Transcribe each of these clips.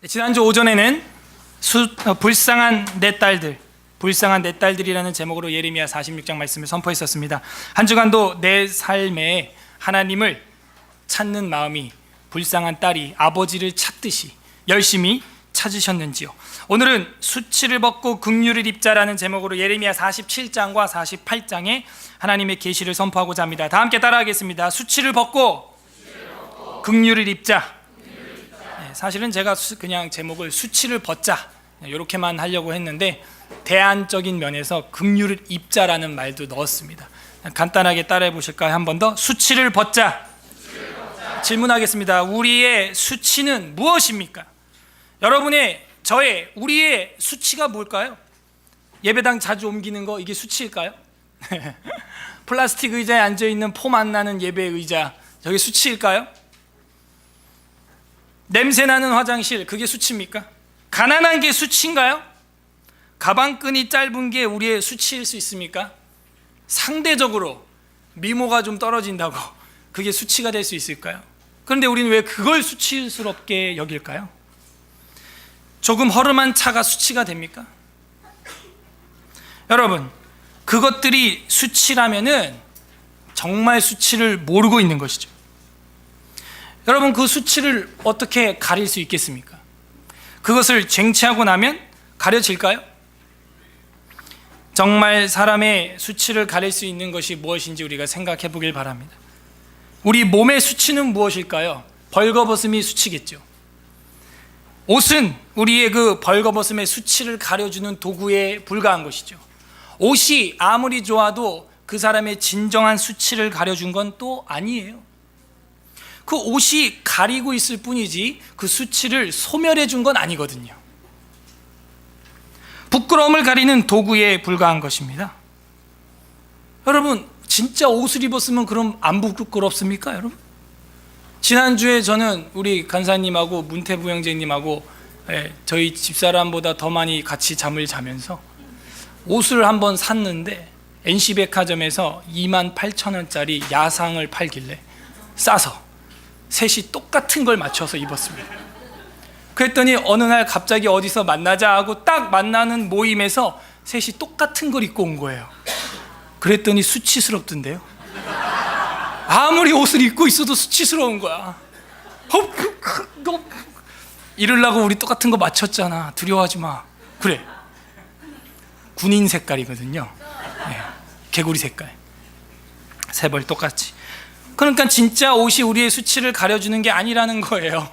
지난주 오전에는 불쌍한 내 딸들이라는 제목으로 예레미야 46장 말씀을 선포했었습니다. 한 주간도 내 삶에 하나님을 찾는 마음이 불쌍한 딸이 아버지를 찾듯이 열심히 찾으셨는지요. 오늘은 수치를 벗고 긍휼을 입자라는 제목으로 예레미야 47장과 48장에 하나님의 계시를 선포하고자 합니다. 다 함께 따라하겠습니다. 수치를 벗고 긍휼을 입자. 사실은 제가 그냥 제목을 수치를 벗자 이렇게만 하려고 했는데 대안적인 면에서 긍휼을 입자라는 말도 넣었습니다. 간단하게 따라해 보실까요? 한 번 더. 수치를 벗자. 질문하겠습니다. 우리의 수치는 무엇입니까? 우리의 수치가 뭘까요? 예배당 자주 옮기는 거, 이게 수치일까요? 플라스틱 의자에 앉아있는 폼 안 나는 예배 의자, 저게 수치일까요? 냄새나는 화장실, 그게 수치입니까? 가난한 게 수치인가요? 가방끈이 짧은 게 우리의 수치일 수 있습니까? 상대적으로 미모가 좀 떨어진다고 그게 수치가 될 수 있을까요? 그런데 우리는 왜 그걸 수치스럽게 여길까요? 조금 허름한 차가 수치가 됩니까? 여러분, 그것들이 수치라면은 정말 수치를 모르고 있는 것이죠. 여러분, 그 수치를 어떻게 가릴 수 있겠습니까? 그것을 쟁취하고 나면 가려질까요? 정말 사람의 수치를 가릴 수 있는 것이 무엇인지 우리가 생각해 보길 바랍니다. 우리 몸의 수치는 무엇일까요? 벌거벗음이 수치겠죠. 옷은 우리의 그 벌거벗음의 수치를 가려주는 도구에 불과한 것이죠. 옷이 아무리 좋아도 그 사람의 진정한 수치를 가려준 건 또 아니에요. 그 옷이 가리고 있을 뿐이지 그 수치를 소멸해 준 건 아니거든요. 부끄러움을 가리는 도구에 불과한 것입니다. 여러분, 진짜 옷을 입었으면 그럼 안 부끄럽습니까, 여러분? 지난주에 저는 우리 간사님하고 문태부 형제님하고 저희 집사람보다 더 많이 같이 잠을 자면서 옷을 한번 샀는데 NC백화점에서 28,000원짜리 야상을 팔길래 싸서 셋이 똑같은 걸 맞춰서 입었습니다. 그랬더니 어느 날 갑자기 어디서 만나자 하고 딱 만나는 모임에서 셋이 똑같은 걸 입고 온 거예요. 그랬더니 수치스럽던데요. 아무리 옷을 입고 있어도 수치스러운 거야. 이러려고 우리 똑같은 거 맞췄잖아. 두려워하지 마. 그래, 군인 색깔이거든요. 개구리 색깔, 세벌 똑같이. 그러니까 진짜 옷이 우리의 수치를 가려주는 게 아니라는 거예요.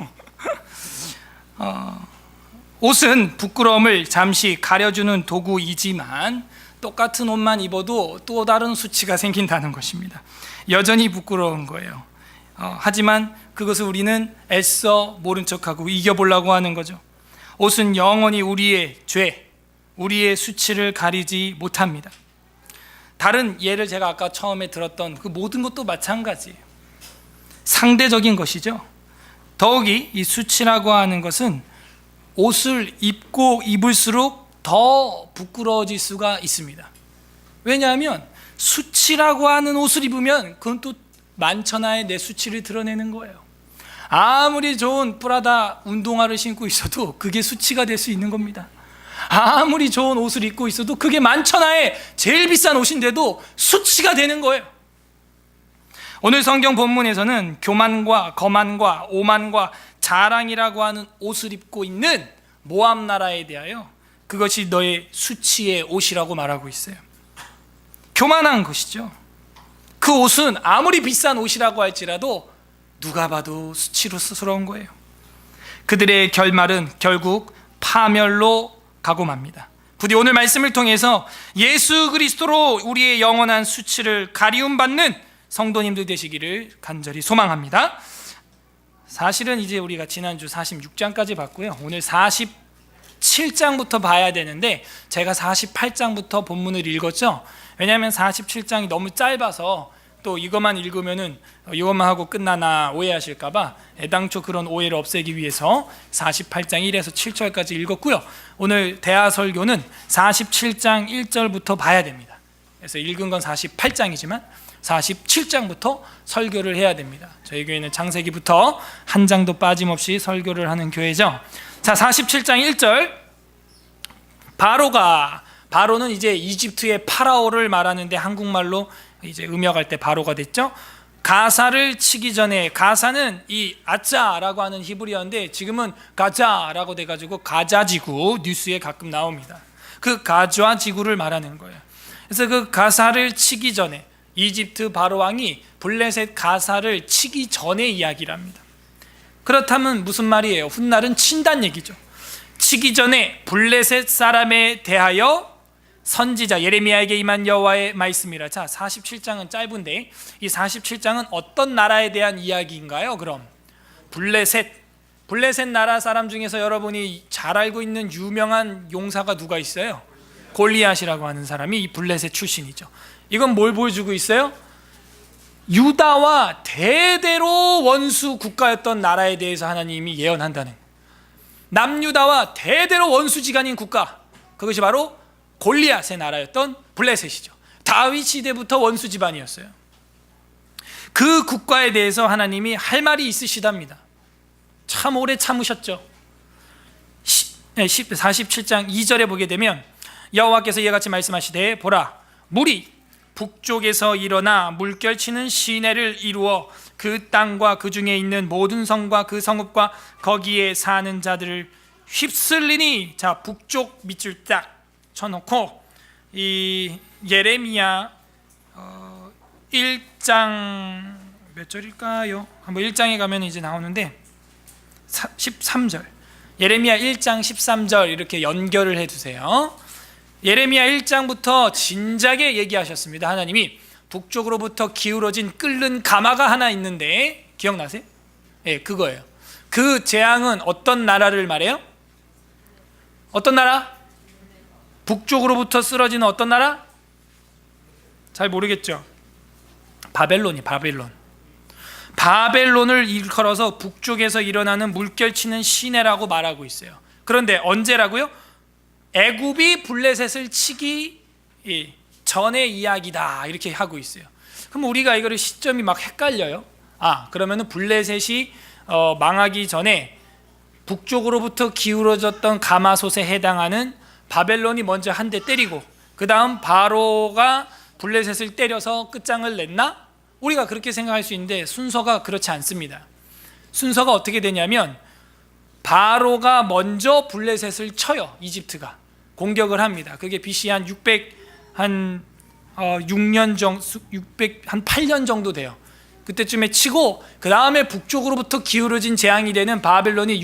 옷은 부끄러움을 잠시 가려주는 도구이지만 똑같은 옷만 입어도 또 다른 수치가 생긴다는 것입니다. 여전히 부끄러운 거예요. 하지만 그것을 우리는 애써 모른 척하고 이겨보려고 하는 거죠. 옷은 영원히 우리의 죄, 우리의 수치를 가리지 못합니다. 다른 예를 제가 아까 처음에 들었던 그 모든 것도 마찬가지예요. 상대적인 것이죠. 더욱이 이 수치라고 하는 것은 옷을 입고 입을수록 더 부끄러워질 수가 있습니다. 왜냐하면 수치라고 하는 옷을 입으면 그건 또 만천하에 내 수치를 드러내는 거예요. 아무리 좋은 프라다 운동화를 신고 있어도 그게 수치가 될 수 있는 겁니다. 아무리 좋은 옷을 입고 있어도 그게 만천하에 제일 비싼 옷인데도 수치가 되는 거예요. 오늘 성경 본문에서는 교만과 거만과 오만과 자랑이라고 하는 옷을 입고 있는 모압 나라에 대하여 그것이 너의 수치의 옷이라고 말하고 있어요. 교만한 것이죠. 그 옷은 아무리 비싼 옷이라고 할지라도 누가 봐도 수치스러운 거예요. 그들의 결말은 결국 파멸로 가고 맙니다. 부디 오늘 말씀을 통해서 예수 그리스도로 우리의 영원한 수치를 가리움받는 성도님들 되시기를 간절히 소망합니다. 사실은 이제 우리가 지난주 46장까지 봤고요. 오늘 47장부터 봐야 되는데 제가 48장부터 본문을 읽었죠. 왜냐하면 47장이 너무 짧아서 또 이것만 읽으면은 이것만 하고 끝나나 오해하실까봐 애당초 그런 오해를 없애기 위해서 48장 1에서 7절까지 읽었고요. 오늘 대화 설교는 47장 1절부터 봐야 됩니다. 그래서 읽은 건 48장이지만 47장부터 설교를 해야 됩니다. 저희 교회는 창세기부터 한 장도 빠짐없이 설교를 하는 교회죠. 자, 47장 1절. 바로는 이제 이집트의 파라오를 말하는데 한국말로 이제 음역할 때 바로가 됐죠. 가사를 치기 전에, 가사는 이 아짜라고 하는 히브리어인데 지금은 가자라고 돼가지고 가자지구 뉴스에 가끔 나옵니다. 그 가자지구를 말하는 거예요. 그래서 그 가사를 치기 전에, 이집트 바로 왕이 블레셋 가사를 치기 전에 이야기를 합니다. 그렇다면 무슨 말이에요? 훗날은 친다는 얘기죠. 치기 전에 블레셋 사람에 대하여 선지자 예레미야에게 임한 여호와의 말씀이라. 자, 47장은 짧은데 이 47장은 어떤 나라에 대한 이야기인가요? 그럼 블레셋 나라 사람 중에서 여러분이 잘 알고 있는 유명한 용사가 누가 있어요? 골리앗이라고 하는 사람이 이 블레셋 출신이죠. 이건 뭘 보여주고 있어요? 유다와 대대로 원수 국가였던 나라에 대해서 하나님이 예언한다는, 남유다와 대대로 원수지간인 국가, 그것이 바로 골리앗의 나라였던 블레셋이죠. 다윗 시대부터 원수 집안이었어요. 그 국가에 대해서 하나님이 할 말이 있으시답니다. 참 오래 참으셨죠. 47장 2절에 보게 되면 여호와께서 이와 같이 말씀하시되, 보라, 물이 북쪽에서 일어나 물결치는 시내를 이루어 그 땅과 그 중에 있는 모든 성과 그 성읍과 거기에 사는 자들을 휩쓸리니. 자, 북쪽 밑줄 딱 쳐놓고 이 예레미야 1장 몇 절일까요? 한번 1장에 가면 이제 나오는데 13절, 예레미야 1장 13절 이렇게 연결을 해두세요. 예레미야 1장부터 진작에 얘기하셨습니다. 하나님이 북쪽으로부터 기울어진 끓는 가마가 하나 있는데 기억나세요? 예, 그거예요. 그 재앙은 어떤 나라를 말해요? 어떤 나라? 북쪽으로부터 쓰러지는 어떤 나라? 잘 모르겠죠. 바벨론을 일컬어서 북쪽에서 일어나는 물결치는 시내라고 말하고 있어요. 그런데 언제라고요? 애굽이 블레셋을 치기 전의 이야기다 이렇게 하고 있어요. 그럼 우리가 이거를 시점이 막 헷갈려요. 그러면은 블레셋이 망하기 전에 북쪽으로부터 기울어졌던 가마솥에 해당하는 바벨론이 먼저 한 대 때리고 그 다음 바로가 블레셋을 때려서 끝장을 냈나? 우리가 그렇게 생각할 수 있는데 순서가 그렇지 않습니다. 순서가 어떻게 되냐면 바로가 먼저 블레셋을 쳐요. 이집트가 공격을 합니다. 그게 BC 한 600년 정도, 8년 정도 돼요. 그때쯤에 치고 그 다음에 북쪽으로부터 기울어진 재앙이 되는 바벨론이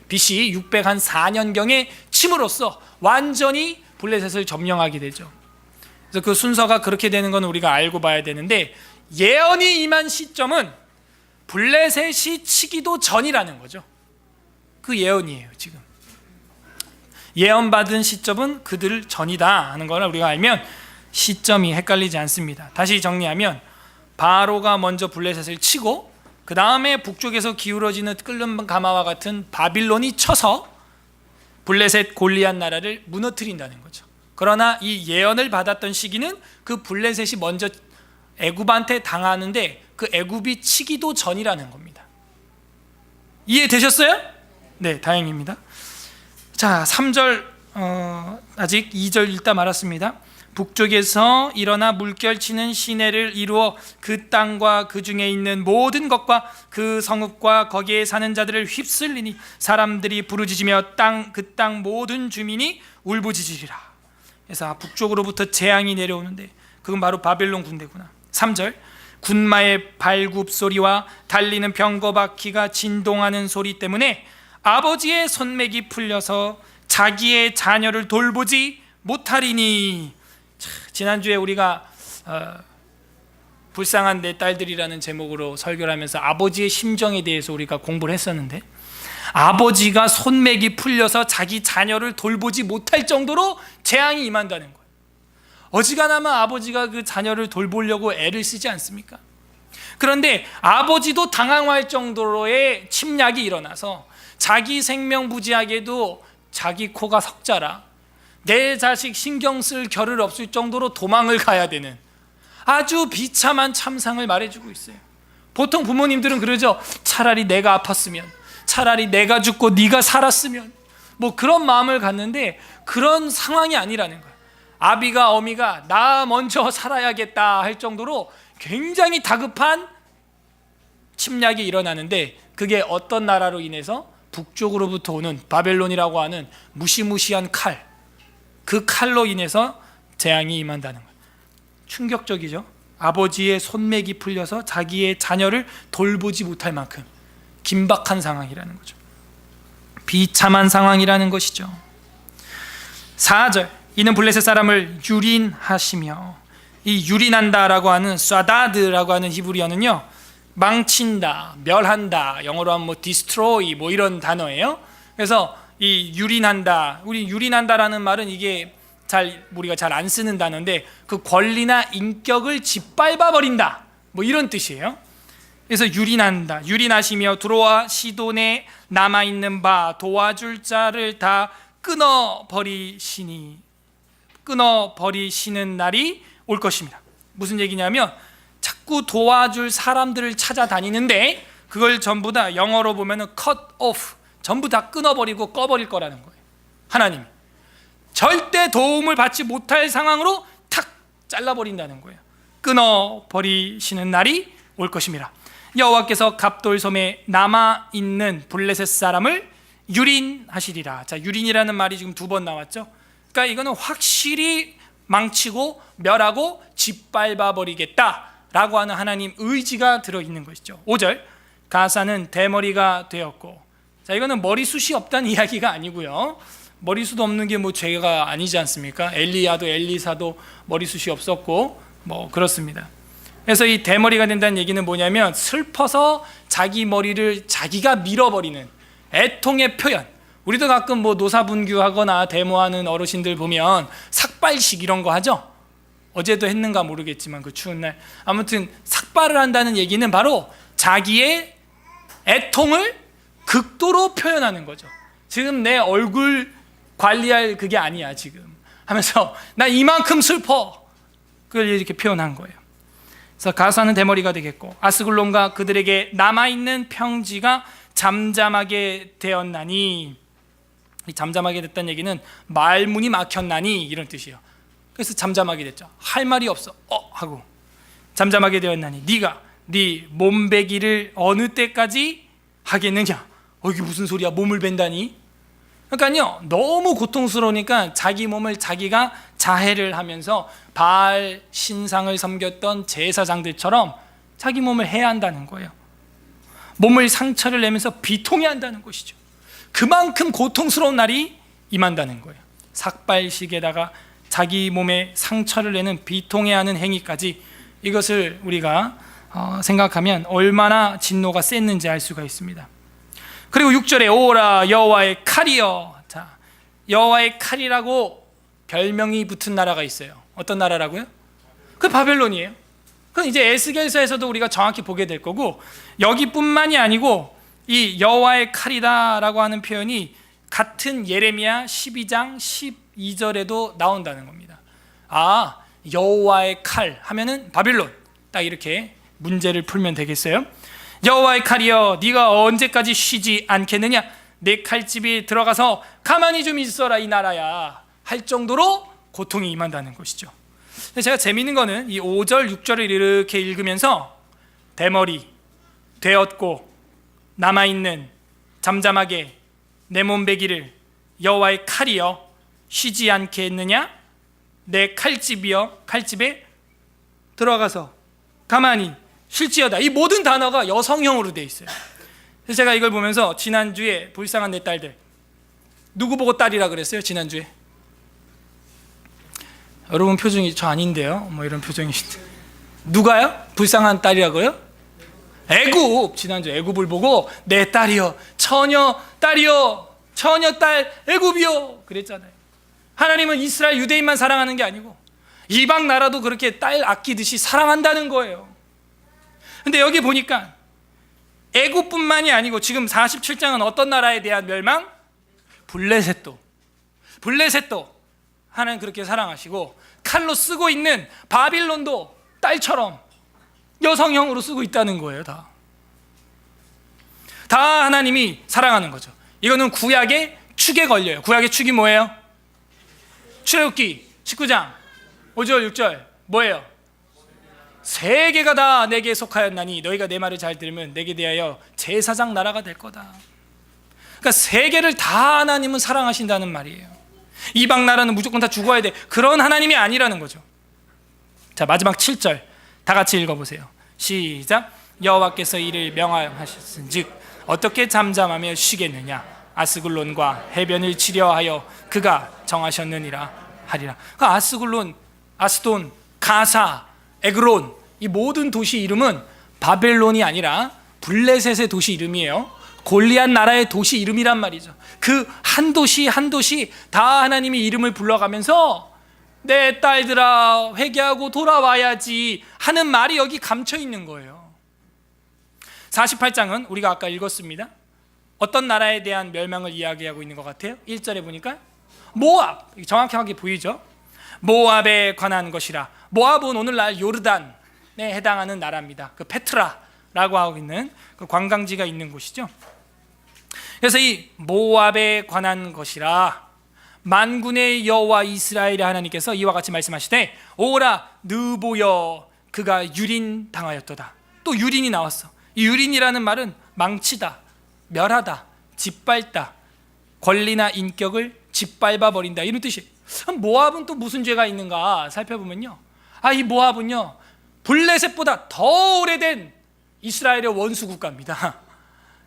BC 604년경에 침으로써 완전히 블레셋을 점령하게 되죠. 그래서 그 순서가 그렇게 되는 건 우리가 알고 봐야 되는데, 예언이 임한 시점은 블레셋이 치기도 전이라는 거죠. 그 예언이에요. 지금 예언받은 시점은 그들 전이다 하는 걸 우리가 알면 시점이 헷갈리지 않습니다. 다시 정리하면 바로가 먼저 블레셋을 치고 그 다음에 북쪽에서 기울어지는 끓는 가마와 같은 바빌론이 쳐서 블레셋 골리앗 나라를 무너뜨린다는 거죠. 그러나 이 예언을 받았던 시기는 그 블레셋이 먼저 애굽한테 당하는데 그 애굽이 치기도 전이라는 겁니다. 이해되셨어요? 네, 다행입니다. 자, 3절 아직 2절 읽다 말았습니다. 북쪽에서 일어나 물결치는 시내를 이루어 그 땅과 그 중에 있는 모든 것과 그 성읍과 거기에 사는 자들을 휩쓸리니 사람들이 부르짖으며 그 땅 모든 주민이 울부짖으리라. 그래서 북쪽으로부터 재앙이 내려오는데 그건 바로 바벨론 군대구나. 3절, 군마의 발굽 소리와 달리는 병거바퀴가 진동하는 소리 때문에 아버지의 손맥이 풀려서 자기의 자녀를 돌보지 못하리니. 지난주에 우리가 불쌍한 내 딸들이라는 제목으로 설교를 하면서 아버지의 심정에 대해서 우리가 공부를 했었는데, 아버지가 손맥이 풀려서 자기 자녀를 돌보지 못할 정도로 재앙이 임한다는 거예요. 어지간하면 아버지가 그 자녀를 돌보려고 애를 쓰지 않습니까? 그런데 아버지도 당황할 정도로의 침략이 일어나서 자기 생명 부지하게도 자기 코가 석자라 내 자식 신경 쓸 겨를 없을 정도로 도망을 가야 되는 아주 비참한 참상을 말해주고 있어요. 보통 부모님들은 그러죠. 차라리 내가 아팠으면, 차라리 내가 죽고 네가 살았으면, 뭐 그런 마음을 갖는데 그런 상황이 아니라는 거예요. 아비가 어미가 나 먼저 살아야겠다 할 정도로 굉장히 다급한 침략이 일어나는데, 그게 어떤 나라로 인해서? 북쪽으로부터 오는 바벨론이라고 하는 무시무시한 칼, 그 칼로 인해서 재앙이 임한다는 거예요. 충격적이죠. 아버지의 손맥이 풀려서 자기의 자녀를 돌보지 못할 만큼 긴박한 상황이라는 거죠. 비참한 상황이라는 것이죠. 4절, 이는 블레셋 사람을 유린하시며, 이 유린한다라고 하는 쏴다드라고 하는 히브리어는요, 망친다, 멸한다, 영어로 하면 뭐 destroy 뭐 이런 단어예요. 그래서 이 유린한다, 우리 유린한다라는 말은 이게 우리가 잘 안 쓰는 단어인데, 그 권리나 인격을 짓밟아 버린다 뭐 이런 뜻이에요. 그래서 유린한다, 유린하시며 두로와 시돈에 남아있는 바 도와줄 자를 다 끊어버리시는 날이 올 것입니다. 무슨 얘기냐면 자꾸 도와줄 사람들을 찾아다니는데 그걸 전부 다 영어로 보면 cut off, 전부 다 끊어버리고 꺼버릴 거라는 거예요. 하나님이 절대 도움을 받지 못할 상황으로 탁 잘라버린다는 거예요. 끊어버리시는 날이 올 것입니다. 여호와께서 갑돌섬에 남아있는 블레셋 사람을 유린하시리라. 자, 유린이라는 말이 지금 2번 나왔죠. 그러니까 이거는 확실히 망치고 멸하고 짓밟아 버리겠다라고 하는 하나님 의지가 들어있는 것이죠. 5절, 가사는 대머리가 되었고, 자, 이거는 머리숱이 없다는 이야기가 아니고요, 머리숱 없는 게 뭐 죄가 아니지 않습니까? 엘리야도 엘리사도 머리숱이 없었고 뭐 그렇습니다. 그래서 이 대머리가 된다는 얘기는 뭐냐면 슬퍼서 자기 머리를 자기가 밀어버리는 애통의 표현. 우리도 가끔 뭐 노사분규하거나 데모하는 어르신들 보면 삭발식 이런 거 하죠. 어제도 했는가 모르겠지만 그 추운 날, 아무튼 삭발을 한다는 얘기는 바로 자기의 애통을 극도로 표현하는 거죠. 지금 내 얼굴 관리할 그게 아니야 지금 하면서 나 이만큼 슬퍼, 그걸 이렇게 표현한 거예요. 그래서 가사는 대머리가 되겠고, 아스글론과 그들에게 남아있는 평지가 잠잠하게 되었나니, 이 잠잠하게 됐다는 얘기는 말문이 막혔나니 이런 뜻이에요. 그래서 잠잠하게 됐죠. 할 말이 없어 하고 잠잠하게 되었나니 네가 네 몸베기를 어느 때까지 하겠느냐. 이게 무슨 소리야, 몸을 벤다니. 그러니까요, 너무 고통스러우니까 자기 몸을 자기가 자해를 하면서 바알 신상을 섬겼던 제사장들처럼 자기 몸을 해한다는 거예요. 몸을 상처를 내면서 비통해한다는 것이죠. 그만큼 고통스러운 날이 임한다는 거예요. 삭발식에다가 자기 몸에 상처를 내는 비통해하는 행위까지, 이것을 우리가 생각하면 얼마나 진노가 셌는지 알 수가 있습니다. 그리고 6절에 오라 여호와의 칼이여. 자, 여호와의 칼이라고 별명이 붙은 나라가 있어요. 어떤 나라라고요? 그 바벨론이에요. 그건 이제 에스겔서에서도 우리가 정확히 보게 될 거고, 여기뿐만이 아니고 이 여호와의 칼이다라고 하는 표현이 같은 예레미야 12장 12절에도 나온다는 겁니다. 아, 여호와의 칼 하면은 바벨론, 딱 이렇게 문제를 풀면 되겠어요. 여호와의 칼이여, 네가 언제까지 쉬지 않겠느냐. 내 칼집이 들어가서 가만히 좀 있어라 이 나라야 할 정도로 고통이 임한다는 것이죠. 제가 재미있는 거는 이 5절 6절을 이렇게 읽으면서 대머리 되었고 남아있는 잠잠하게 내 몸베기를 여호와의 칼이여 쉬지 않게 했느냐. 내 칼집이여 칼집에 들어가서 가만히 쉴지어다. 이 모든 단어가 여성형으로 되어 있어요. 그래서 제가 이걸 보면서 지난주에 불쌍한 내 딸들, 누구 보고 딸이라 그랬어요? 지난주에 여러분 표정이 저 아닌데요? 뭐 이런 표정이신데, 누가요? 불쌍한 딸이라고요? 애굽, 지난주 애굽을 보고 내 딸이여 처녀 딸이여 처녀 딸 애굽이여 그랬잖아요. 하나님은 이스라엘 유대인만 사랑하는 게 아니고 이방 나라도 그렇게 딸 아끼듯이 사랑한다는 거예요. 근데 여기 보니까 애굽뿐만이 아니고 지금 47장은 어떤 나라에 대한 멸망? 블레셋도 하나님 그렇게 사랑하시고, 칼로 쓰고 있는 바빌론도 딸처럼 여성형으로 쓰고 있다는 거예요. 다 하나님이 사랑하는 거죠. 이거는 구약의 축에 걸려요. 구약의 축이 뭐예요? 출애굽기 19장 5절 6절 뭐예요? 세 개가 다 내게 속하였나니 너희가 내 말을 잘 들으면 내게 대하여 제사장 나라가 될 거다. 그러니까 세 개를 다 하나님은 사랑하신다는 말이에요. 이방 나라는 무조건 다 죽어야 돼, 그런 하나님이 아니라는 거죠. 자, 마지막 7절 다 같이 읽어보세요. 시작. 여호와께서 이를 명하셨은즉 어떻게 잠잠하며 쉬겠느냐. 아스글론과 해변을 치려하여 그가 정하셨느니라 하리라. 그러니까 아스글론, 아스돈, 가사, 에그론, 이 모든 도시 이름은 바벨론이 아니라 블레셋의 도시 이름이에요. 골리앗 나라의 도시 이름이란 말이죠. 그 한 도시 한 도시 다 하나님이 이름을 불러가면서 내 딸들아 회개하고 돌아와야지 하는 말이 여기 감춰 있는 거예요. 48장은 우리가 아까 읽었습니다. 어떤 나라에 대한 멸망을 이야기하고 있는 것 같아요? 1절에 보니까 모압, 정확하게 보이죠? 모압에 관한 것이라. 모압은 오늘날 요르단에 해당하는 나라입니다. 그 페트라라고 하고 있는 그 관광지가 있는 곳이죠. 그래서 이 모압에 관한 것이라 만군의 여호와 이스라엘의 하나님께서 이와 같이 말씀하시되 오라 느보여 그가 유린당하였도다. 또 유린이 나왔어. 이 유린이라는 말은 망치다, 멸하다, 짓밟다, 권리나 인격을 짓밟아 버린다, 이런 뜻이에요. 모압은 또 무슨 죄가 있는가 살펴보면요, 이 모압은요 블레셋보다 더 오래된 이스라엘의 원수 국가입니다.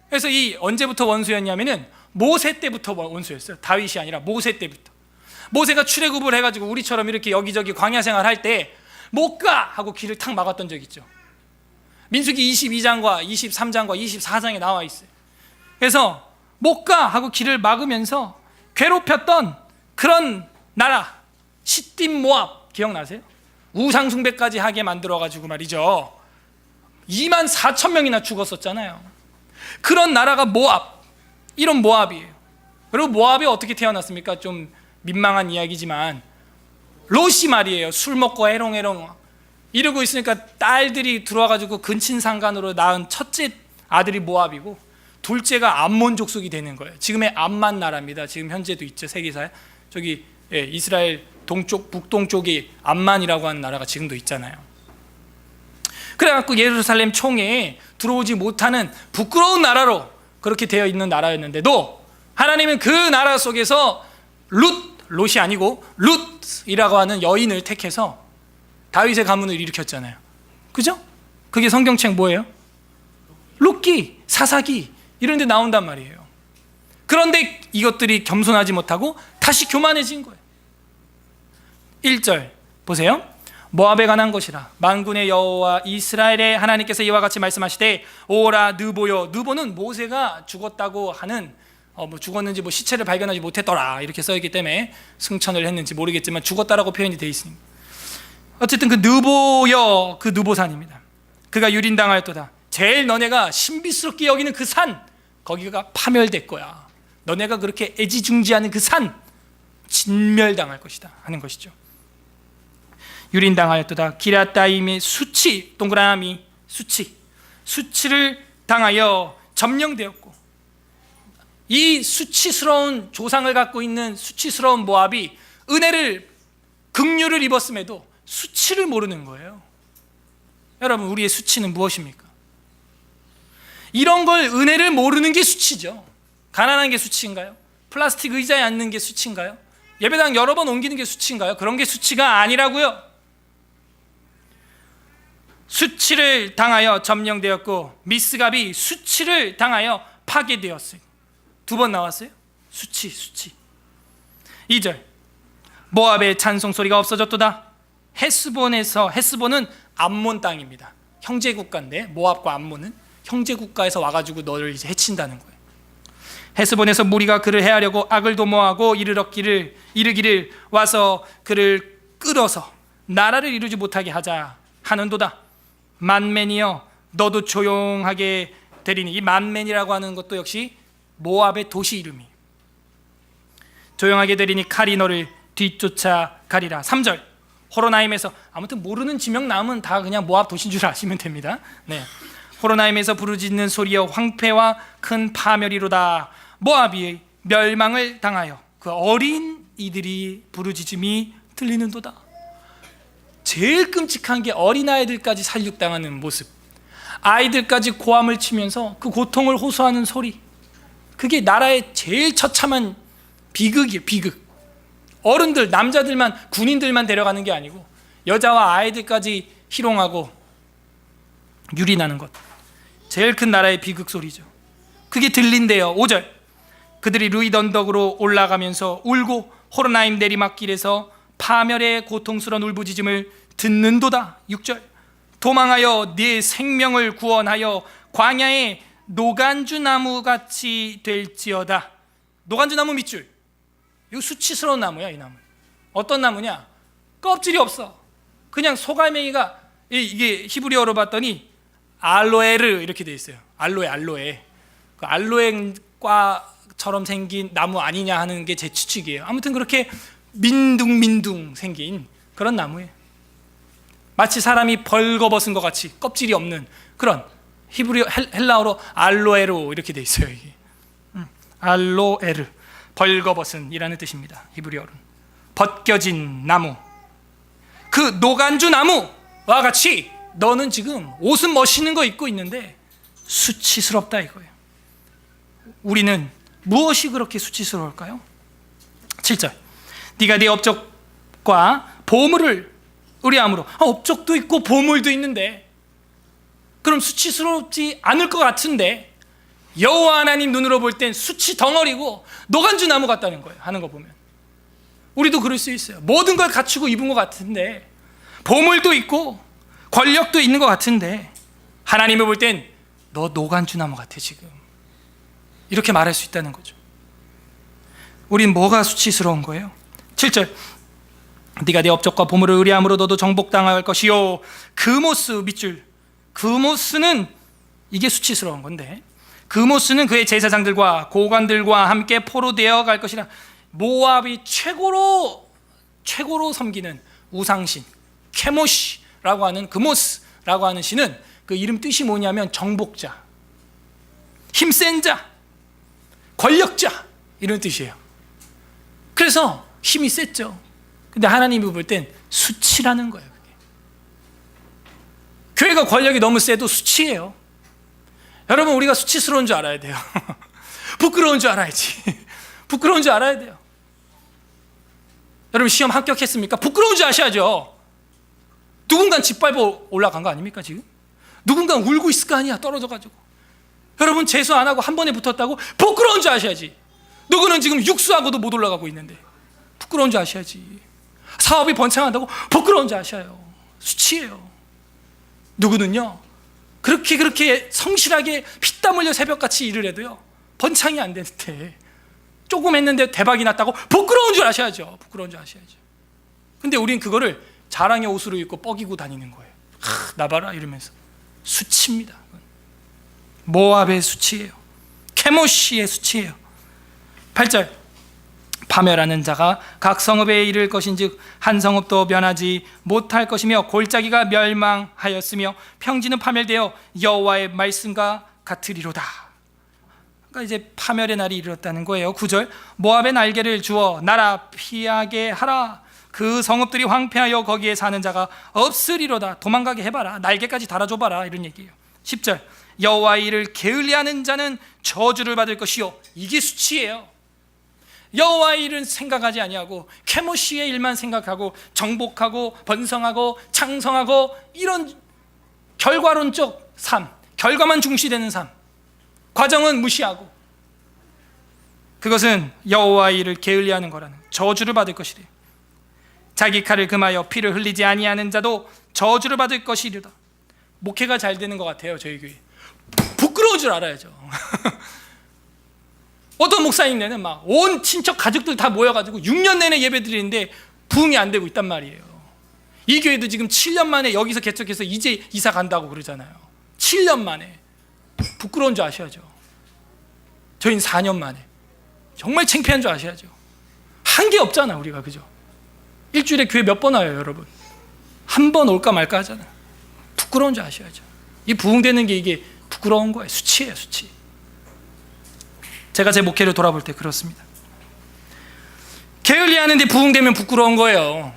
그래서 이 언제부터 원수였냐면은 모세 때부터 원수였어요. 다윗이 아니라 모세 때부터. 모세가 출애굽을 해가지고 우리처럼 이렇게 여기저기 광야 생활할 때 못 가 하고 길을 탁 막았던 적 있죠. 민수기 22장과 23장과 24장에 나와 있어요. 그래서 못 가 하고 길을 막으면서 괴롭혔던 그런 나라, 시딤 모압 기억나세요? 우상숭배까지 하게 만들어가지고 말이죠, 24,000명이나 죽었었잖아요. 그런 나라가 모압, 이런 모압이에요. 그리고 모압이 어떻게 태어났습니까? 좀 민망한 이야기지만 롯이 말이에요, 술 먹고 해롱해롱 이러고 있으니까 딸들이 들어와가지고 근친상간으로 낳은 첫째 아들이 모압이고 둘째가 암몬 족속이 되는 거예요. 지금의 암만 나라입니다. 지금 현재도 있죠, 세계사에. 저기 이스라엘 동쪽, 북동쪽이 암만이라고 하는 나라가 지금도 있잖아요. 그래갖고 예루살렘 총회에 들어오지 못하는 부끄러운 나라로 그렇게 되어 있는 나라였는데도 하나님은 그 나라 속에서 롯이 아니고 룻이라고 하는 여인을 택해서 다윗의 가문을 일으켰잖아요. 그죠? 그게 성경책 뭐예요? 룻기, 사사기 이런 데 나온단 말이에요. 그런데 이것들이 겸손하지 못하고 다시 교만해진 거예요. 1절 보세요. 모압에 관한 것이라 만군의 여호와 이스라엘의 하나님께서 이와 같이 말씀하시되 오라 느보여. 느보는 모세가 죽었다고 하는 죽었는지 시체를 발견하지 못했더라 이렇게 써있기 때문에 승천을 했는지 모르겠지만 죽었다라고 표현이 되어 있습니다. 어쨌든 그 느보여, 그 느보산입니다. 그가 유린당하였도다. 제일 너네가 신비스럽게 여기는 그 산, 거기가 파멸될 거야. 너네가 그렇게 애지중지하는 그 산 진멸당할 것이다 하는 것이죠. 유린당하였도다. 기럇다임의 수치, 동그라미 수치를 당하여 점령되었고, 이 수치스러운 조상을 갖고 있는 수치스러운 모압이 은혜를, 긍휼을 입었음에도 수치를 모르는 거예요. 여러분, 우리의 수치는 무엇입니까? 이런 걸 은혜를 모르는 게 수치죠. 가난한 게 수치인가요? 플라스틱 의자에 앉는 게 수치인가요? 예배당 여러 번 옮기는 게 수치인가요? 그런 게 수치가 아니라고요. 수치를 당하여 점령되었고 미스갑이 수치를 당하여 파괴되었어요. 2번 나왔어요. 수치. 2절 모압의 찬송 소리가 없어졌도다. 헤스본은 암몬 땅입니다. 형제 국가인데 모압과 암몬은 형제 국가에서 와가지고 너를 이제 해친다는 거예요. 헤스본에서 무리가 그를 해하려고 악을 도모하고 이르기를 와서 그를 끌어서 나라를 이루지 못하게 하자 하는도다. 만맨이여 너도 조용하게 되리니. 이 만맨이라고 하는 것도 역시 모압의 도시 이름이. 조용하게 되리니 칼이 너를 뒤쫓아 가리라. 3절 호로나임에서, 아무튼 모르는 지명 나오면 다 그냥 모압 도시인 줄 아시면 됩니다. 네. 호로나임에서 부르짖는 소리여 황폐와 큰 파멸이로다. 모압이 멸망을 당하여 그 어린 이들이 부르짖음이 들리는도다. 제일 끔찍한 게 어린아이들까지 살육당하는 모습, 아이들까지 고함을 치면서 그 고통을 호소하는 소리, 그게 나라의 제일 처참한 비극이에요. 비극. 어른들, 남자들만, 군인들만 데려가는 게 아니고 여자와 아이들까지 희롱하고 유린하는 것, 제일 큰 나라의 비극 소리죠. 그게 들린대요. 5절, 그들이 루이드 언덕으로 올라가면서 울고 호로나임 내리막길에서 파멸의 고통스러운 울부짖음을 듣는도다. 6절, 도망하여 네 생명을 구원하여 광야의 노간주 나무같이 될지어다. 노간주 나무 밑줄, 이거 수치스러운 나무야. 이 나무 어떤 나무냐? 껍질이 없어. 그냥 소갈맹이가, 이게 히브리어로 봤더니 알로에르 이렇게 돼 있어요. 알로에. 그 알로에과처럼 생긴 나무 아니냐 하는 게 제 추측이에요. 아무튼 그렇게 민둥민둥 생긴 그런 나무예요. 마치 사람이 벌거벗은 것 같이 껍질이 없는 그런, 히브리어 헬라어로 알로에로 이렇게 돼 있어요. 이게 알로에르, 벌거벗은이라는 뜻입니다. 히브리어로는 벗겨진 나무, 그 노간주 나무와 같이 너는 지금 옷은 멋있는 거 입고 있는데 수치스럽다 이거예요. 우리는 무엇이 그렇게 수치스러울까요? 7절, 네가 네 업적과 보물을 의뢰함으로. 업적도 있고 보물도 있는데 그럼 수치스럽지 않을 것 같은데 여호와 하나님 눈으로 볼 땐 수치 덩어리고 노간주 나무 같다는 거예요. 하는 거 보면 우리도 그럴 수 있어요. 모든 걸 갖추고 입은 것 같은데, 보물도 있고 권력도 있는 것 같은데 하나님을 볼 땐 너 노간주 나무 같아 지금, 이렇게 말할 수 있다는 거죠. 우린 뭐가 수치스러운 거예요? 7절, 네가 네 업적과 보물을 의뢰함으로 너도 정복당할 것이요. 그모스 밑줄, 그모스는 이게 수치스러운 건데, 그모스는 그의 제사장들과 고관들과 함께 포로되어 갈 것이라. 모압이 최고로 섬기는 우상신 케모시라고 하는, 그모스라고 하는 신은 그 이름 뜻이 뭐냐면 정복자, 힘센 자, 권력자 이런 뜻이에요. 그래서 힘이 셌죠. 근데 하나님이 볼 땐 수치라는 거예요. 그게. 교회가 권력이 너무 세도 수치예요. 여러분, 우리가 수치스러운 줄 알아야 돼요. 부끄러운 줄 알아야지. 부끄러운 줄 알아야 돼요. 여러분, 시험 합격했습니까? 부끄러운 줄 아셔야죠. 누군가 짓밟아 올라간 거 아닙니까 지금? 누군가 울고 있을 거 아니야, 떨어져가지고. 여러분, 재수 안 하고 한 번에 붙었다고? 부끄러운 줄 아셔야지. 누구는 지금 육수하고도 못 올라가고 있는데 부끄러운 줄 아셔야지. 사업이 번창한다고? 부끄러운 줄 아셔요. 수치예요. 누구는요, 그렇게 성실하게 피땀 흘려 새벽같이 일을 해도요 번창이 안 되는데, 조금 했는데 대박이 났다고? 부끄러운 줄 아셔야죠. 부끄러운 줄 아셔야죠. 근데 우린 그거를 자랑의 옷으로 입고 뻐기고 다니는 거예요. 나 봐라 이러면서. 수치입니다. 모압의 수치예요. 케모시의 수치예요. 8절, 파멸하는 자가 각 성읍에 이를 것인즉 한 성읍도 변하지 못할 것이며 골짜기가 멸망하였으며 평지는 파멸되어 여호와의 말씀과 같으리로다. 그러니까 이제 파멸의 날이 이르렀다는 거예요. 9절, 모압의 날개를 주어 나라 피하게 하라. 그 성읍들이 황폐하여 거기에 사는 자가 없으리로다. 도망가게 해봐라. 날개까지 달아줘봐라. 이런 얘기예요. 10절, 여호와의 일을 게을리하는 자는 저주를 받을 것이요. 이게 수치예요. 여호와의 일은 생각하지 아니하고 케모시의 일만 생각하고 정복하고 번성하고 창성하고 이런 결과론적 삶, 결과만 중시되는 삶, 과정은 무시하고, 그것은 여호와의 일을 게을리하는 거라는, 저주를 받을 것이래요. 자기 칼을 금하여 피를 흘리지 아니하는 자도 저주를 받을 것이리다. 목회가 잘 되는 것 같아요. 저희 교회 부끄러운 줄 알아야죠. 어떤 목사님네는 막 온 친척 가족들 다 모여가지고 6년 내내 예배 드리는데 부흥이 안 되고 있단 말이에요. 이 교회도 지금 7년 만에 여기서 개척해서 이제 이사 간다고 그러잖아요. 7년 만에. 부끄러운 줄 아셔야죠. 저희는 4년 만에. 정말 창피한 줄 아셔야죠. 한 게 없잖아 우리가, 그죠? 일주일에 교회 몇 번 와요 여러분? 한 번 올까 말까 하잖아. 부끄러운 줄 아셔야죠. 이 부흥되는 게 이게 부끄러운 거예요. 수치예요, 수치. 자, 제가 제 목회를 돌아볼 때 그렇습니다. 게을리하는데 부흥되면 부끄러운 거예요.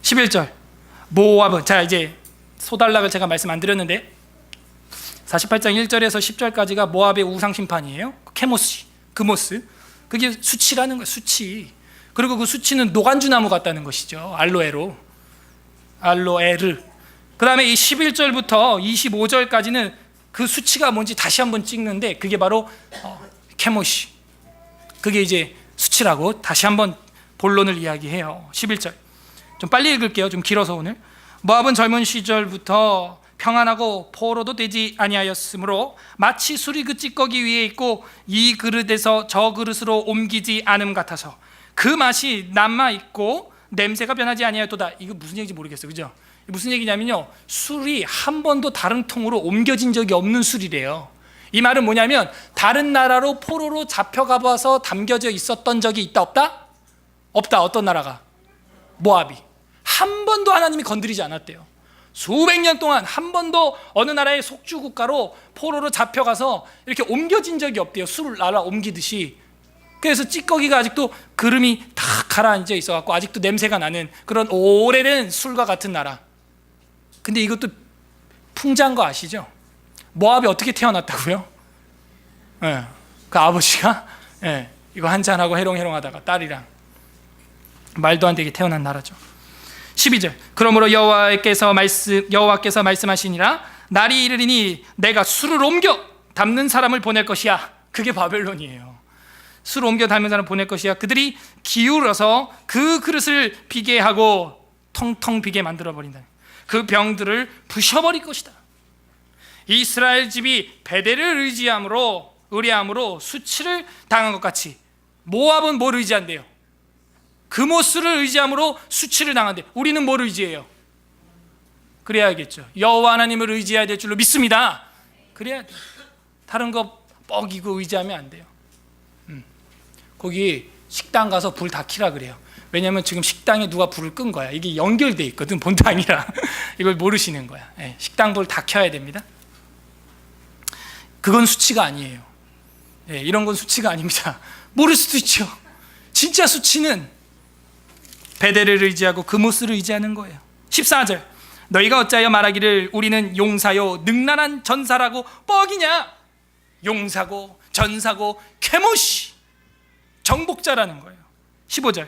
11절 모압은, 자 이제 소달락을 제가 말씀 안 드렸는데 48장 1절에서 10절까지가 모압의 우상심판이에요. 케모스, 그모스, 그게 수치라는 거예요. 수치. 그리고 그 수치는 노간주나무 같다는 것이죠. 알로에르. 그 다음에 이 11절부터 25절까지는 그 수치가 뭔지 다시 한번 찍는데 그게 바로 케모시, 그게 이제 수치라고 다시 한번 본론을 이야기해요. 11절 좀 빨리 읽을게요. 좀 길어서 오늘. 모압은 젊은 시절부터 평안하고 포로도 되지 아니하였으므로 마치 술이 그 찌꺼기 위에 있고 이 그릇에서 저 그릇으로 옮기지 않음 같아서 그 맛이 남아 있고 냄새가 변하지 아니하였도다. 이거 무슨 얘기인지 모르겠어요. 그죠? 무슨 얘기냐면요, 술이 한 번도 다른 통으로 옮겨진 적이 없는 술이래요. 이 말은 뭐냐면 다른 나라로 포로로 잡혀가 봐서 담겨져 있었던 적이 있다 없다? 없다. 어떤 나라가? 모압이. 한 번도 하나님이 건드리지 않았대요. 수백 년 동안 한 번도 어느 나라의 속주 국가로 포로로 잡혀가서 이렇게 옮겨진 적이 없대요. 술을 나라 옮기듯이. 그래서 찌꺼기가 아직도 그름이 다 가라앉아 있어갖고 아직도 냄새가 나는 그런 오래된 술과 같은 나라. 근데 이것도 풍자한 거 아시죠? 모압이 어떻게 태어났다고요? 그 아버지가 이거 한잔하고 해롱해롱하다가 딸이랑 말도 안 되게 태어난 나라죠. 12절 그러므로 여호와께서 말씀하시니라 날이 이르리니 내가 술을 옮겨 담는 사람을 보낼 것이야. 그게 바벨론이에요. 술을 옮겨 담는 사람을 보낼 것이야. 그들이 기울어서 그 그릇을 비게 하고 텅텅 비게 만들어버린다. 그 병들을 부셔버릴 것이다. 이스라엘 집이 베델을 의뢰함으로 수치를 당한 것 같이 모압은 뭘 의지한대요? 그모스를 의지함으로 수치를 당한대. 우리는 뭘 의지해요? 그래야겠죠. 여호와 하나님을 의지해야 될 줄로 믿습니다. 그래야 돼. 다른 거 뻐기고 의지하면 안 돼요. 거기 식당 가서 불 다 켜라 그래요. 왜냐하면 지금 식당에 누가 불을 끈 거야. 이게 연결돼 있거든. 본당이랑 이걸 모르시는 거야. 식당 불 다 켜야 됩니다. 그건 수치가 아니에요. 이런 건 수치가 아닙니다. 모를 수도 있죠. 진짜 수치는 베델을 의지하고 그모스를 의지하는 거예요. 14절 너희가 어찌하여 말하기를 우리는 용사요 능란한 전사라고 뻐기냐. 용사고 전사고 케모시 정복자라는 거예요. 15절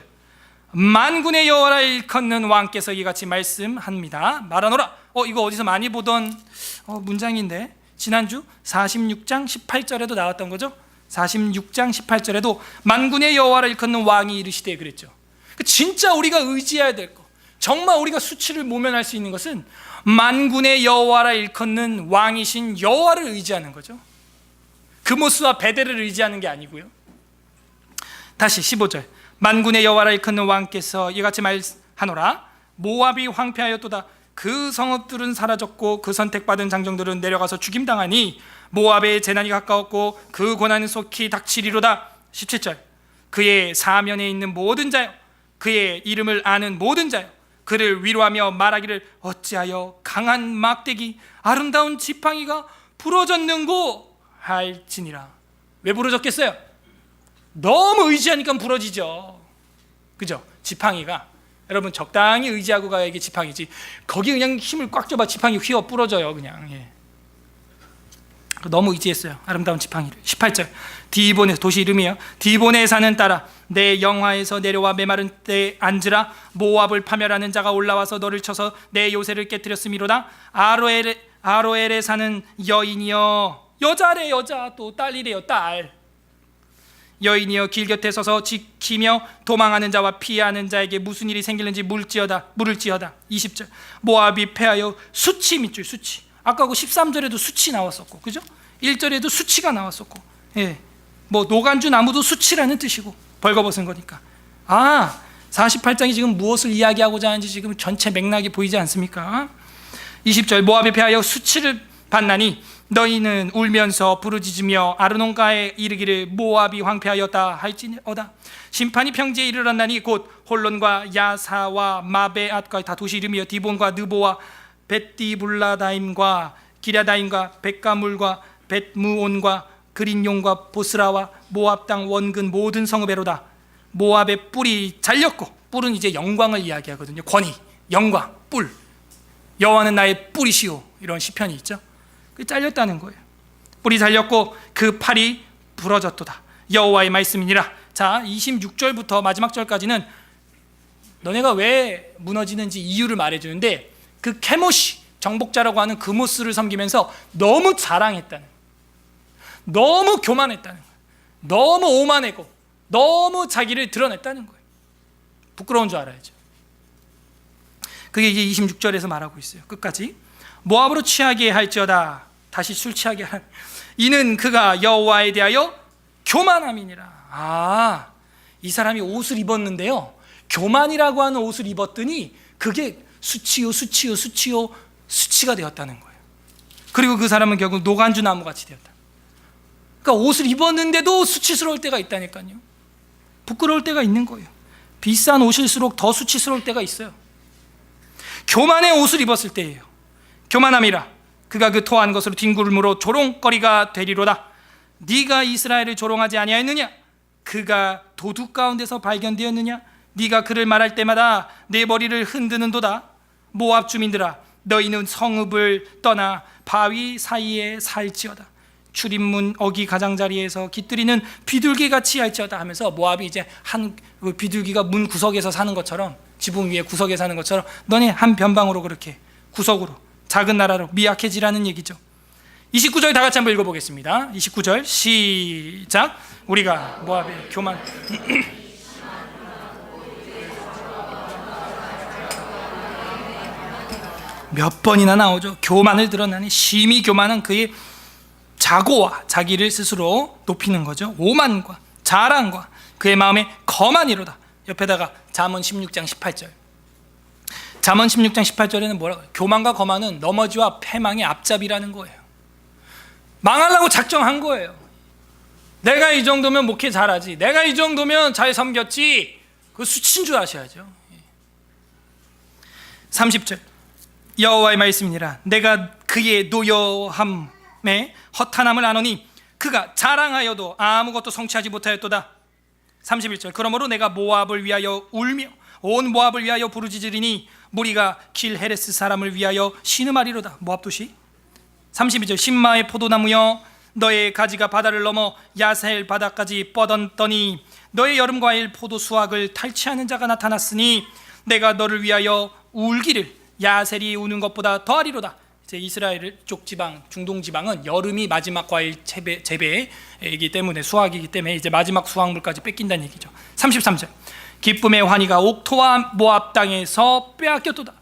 만군의 여호와라 일컫는 왕께서 이같이 말씀합니다. 말하노라. 이거 어디서 많이 보던 문장인데 지난주 46장 18절에도 나왔던 거죠. 46장 18절에도 만군의 여호와라 일컫는 왕이 이르시되 그랬죠. 진짜 우리가 의지해야 될 것, 정말 우리가 수치를 모면할 수 있는 것은 만군의 여호와라 일컫는 왕이신 여호와를 의지하는 거죠. 그모스와 베델을 의지하는 게 아니고요. 다시 15절 만군의 여호와라 일컫는 왕께서 이같이 말하노라. 모압이 황폐하였도다. 그 성읍들은 사라졌고 그 선택받은 장정들은 내려가서 죽임당하니 모압의 재난이 가까웠고 그 고난은 속히 닥치리로다. 17절 그의 사면에 있는 모든 자여 그의 이름을 아는 모든 자여 그를 위로하며 말하기를 어찌하여 강한 막대기 아름다운 지팡이가 부러졌는고 할지니라. 왜 부러졌겠어요? 너무 의지하니까 부러지죠. 그죠? 지팡이가 여러분 적당히 의지하고 가야 이게 지팡이지. 거기 그냥 힘을 꽉 줘봐 지팡이 휘어 부러져요 그냥. 너무 의지했어요. 아름다운 지팡이를. 18절 디본의 도시 이름이에요. 디본에 사는 딸아 내 영화에서 내려와 메마른 때에 앉으라. 모압을 파멸하는 자가 올라와서 너를 쳐서 내 요새를 깨뜨렸음이로다. 아로엘에 사는 여인이여. 여자래 여자. 또 딸이래요 딸. 여인이여 길 곁에 서서 지키며 도망하는 자와 피하는 자에게 무슨 일이 생기는지 물을지어다. 20절 모압이 패하여 수치 밑줄 수치. 아까 그 13절에도 수치 나왔었고 그죠? 1절에도 수치가 나왔었고 뭐 노간주 나무도 수치라는 뜻이고 벌거벗은 거니까. 48장이 지금 무엇을 이야기하고자 하는지 지금 전체 맥락이 보이지 않습니까? 20절 모압이 패하여 수치를 받나니 너희는 울면서 부르짖으며 아르논가에 이르기를 모압이 황폐하였다 할지어다. 심판이 평지에 이르렀나니 곧 홀론과 야사와 마베앗과 다 도시 이름이여 디본과 느보와 벳디불라다임과 기랴다임과 벳가물과 벳무온과 그린용과 보스라와 모압 땅 원근 모든 성읍에로다. 모압의 뿔이 잘렸고, 뿔은 이제 영광을 이야기하거든요. 권위, 영광, 뿔. 여호와는 나의 뿔이시오, 이런 시편이 있죠. 그 잘렸다는 거예요. 뿔이 잘렸고 그 팔이 부러졌도다. 여호와의 말씀이니라. 자, 26절부터 마지막 절까지는 너네가 왜 무너지는지 이유를 말해주는데, 그 케모시, 정복자라고 하는 그모스를 섬기면서 너무 자랑했다는, 너무 교만했다는 거예요. 너무 오만하고 너무 자기를 드러냈다는 거예요. 부끄러운 줄 알아야죠. 그게 이제 26절에서 말하고 있어요. 끝까지. 모압으로 취하게 할지어다. 다시 술 취하게 할. 이는 그가 여호와에 대하여 교만함이니라. 이 사람이 옷을 입었는데요, 교만이라고 하는 옷을 입었더니 그게 수치가 되었다는 거예요. 그리고 그 사람은 결국 노간주 나무같이 되었다. 그러니까 옷을 입었는데도 수치스러울 때가 있다니까요. 부끄러울 때가 있는 거예요. 비싼 옷일수록 더 수치스러울 때가 있어요. 교만의 옷을 입었을 때예요. 교만함이라. 그가 그 토한 것으로 뒹굴므로 조롱거리가 되리로다. 네가 이스라엘을 조롱하지 아니하였느냐? 그가 도둑 가운데서 발견되었느냐? 네가 그를 말할 때마다 내 머리를 흔드는도다. 모압 주민들아, 너희는 성읍을 떠나 바위 사이에 살지어다. 출입문 어기 가장자리에서 깃들이는 비둘기같이 할지어다 하면서, 모압이 이제 한 비둘기가 문 구석에서 사는 것처럼, 지붕 위에 구석에 사는 것처럼 너네 한 변방으로, 그렇게 구석으로, 작은 나라로 미약해지라는 얘기죠. 29절 다 같이 한번 읽어보겠습니다. 29절 시작. 우리가 모압의 교만 몇 번이나 나오죠. 교만을 드러나니, 심히 교만은 그의 자고와 자기를 스스로 높이는 거죠. 오만과 자랑과 그의 마음에 거만이로다. 옆에다가 잠언 16장 18절. 잠언 16장 18절에는 뭐라고 해요? 교만과 거만은 넘어지와 패망의 앞잡이라는 거예요. 망하려고 작정한 거예요. 내가 이 정도면 목회 잘하지, 내가 이 정도면 잘 섬겼지, 그 수치인 줄 아셔야죠. 30절 여호와의 말씀이니라. 내가 그의 노여함에 허탄함을 아노니 그가 자랑하여도 아무것도 성취하지 못하였도다. 31절 그러므로 내가 모압을 위하여 울며 온 모압을 위하여 부르짖으리니 무리가 길 헤레스 사람을 위하여 신음하리로다. 모압 도시. 32절 신마의 포도나무여, 너의 가지가 바다를 넘어 야셀 바다까지 뻗었더니 너의 여름과일 포도 수확을 탈취하는 자가 나타났으니 내가 너를 위하여 울기를 야셀이 우는 것보다 더하리로다. 이제 이스라엘 쪽 지방, 중동 지방은 여름이 마지막 과일 재배이기 때문에, 수확이기 때문에 이제 마지막 수확물까지 뺏긴다는 얘기죠. 33절 기쁨의 환희가 옥토와 모압 땅에서 빼앗겼도다.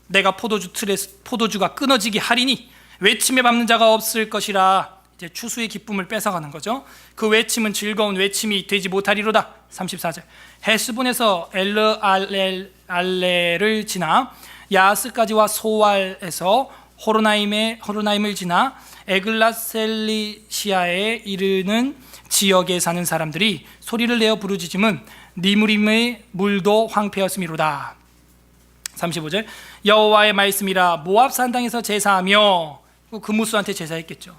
내가 포도주가 끊어지게 하리니 외침에 밟는 자가 없을 것이라. 이제 추수의 기쁨을 뺏어가는 거죠. 그 외침은 즐거운 외침이 되지 못하리로다. 34절 헤스본에서 엘르알레를 지나 야스까지와 소알에서 호로나임을 지나 에글라셀리시아에 이르는 지역에 사는 사람들이 소리를 내어 부르짖음은 니무림의 물도 황폐였음이로다. 35절 여호와의 말씀이라. 모압 산당에서 제사하며, 그무스한테 제사했겠죠.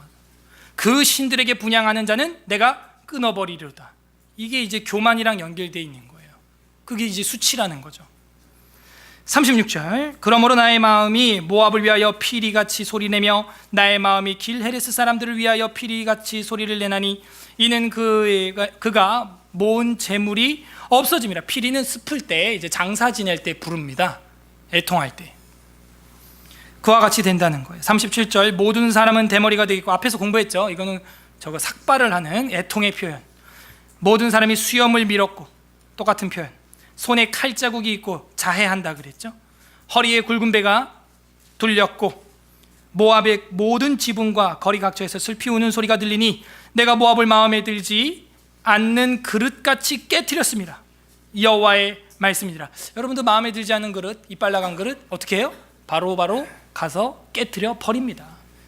그 신들에게 분향하는 자는 내가 끊어버리리로다. 이게 이제 교만이랑 연결되어 있는 거예요. 그게 이제 수치라는 거죠. 36절 그러므로 나의 마음이 모압을 위하여 피리같이 소리내며 나의 마음이 길 헤레스 사람들을 위하여 피리같이 소리를 내나니 이는 그가 모은 재물이 없어짐이라. 피리는 슬플 때, 이제 장사 지낼 때 부릅니다. 애통할 때. 그와 같이 된다는 거예요. 37절 모든 사람은 대머리가 되겠고, 앞에서 공부했죠. 이거는 저거 삭발을 하는 애통의 표현. 모든 사람이 수염을 밀었고, 똑같은 표현. 손에 칼자국이 있고 자해한다 그랬죠. 허리에 굵은 배가 둘렸고 모압의 모든 지붕과 거리 각처에서 슬피 우는 소리가 들리니 내가 모압을 마음에 들지 않는 그릇같이 깨트렸습니다. 여호와의 말씀이니라. 여러분도 마음에 들지 않는 그릇, 이빨 나간 그릇 어떻게 해요? 바로 가서 깨트려 버립니다.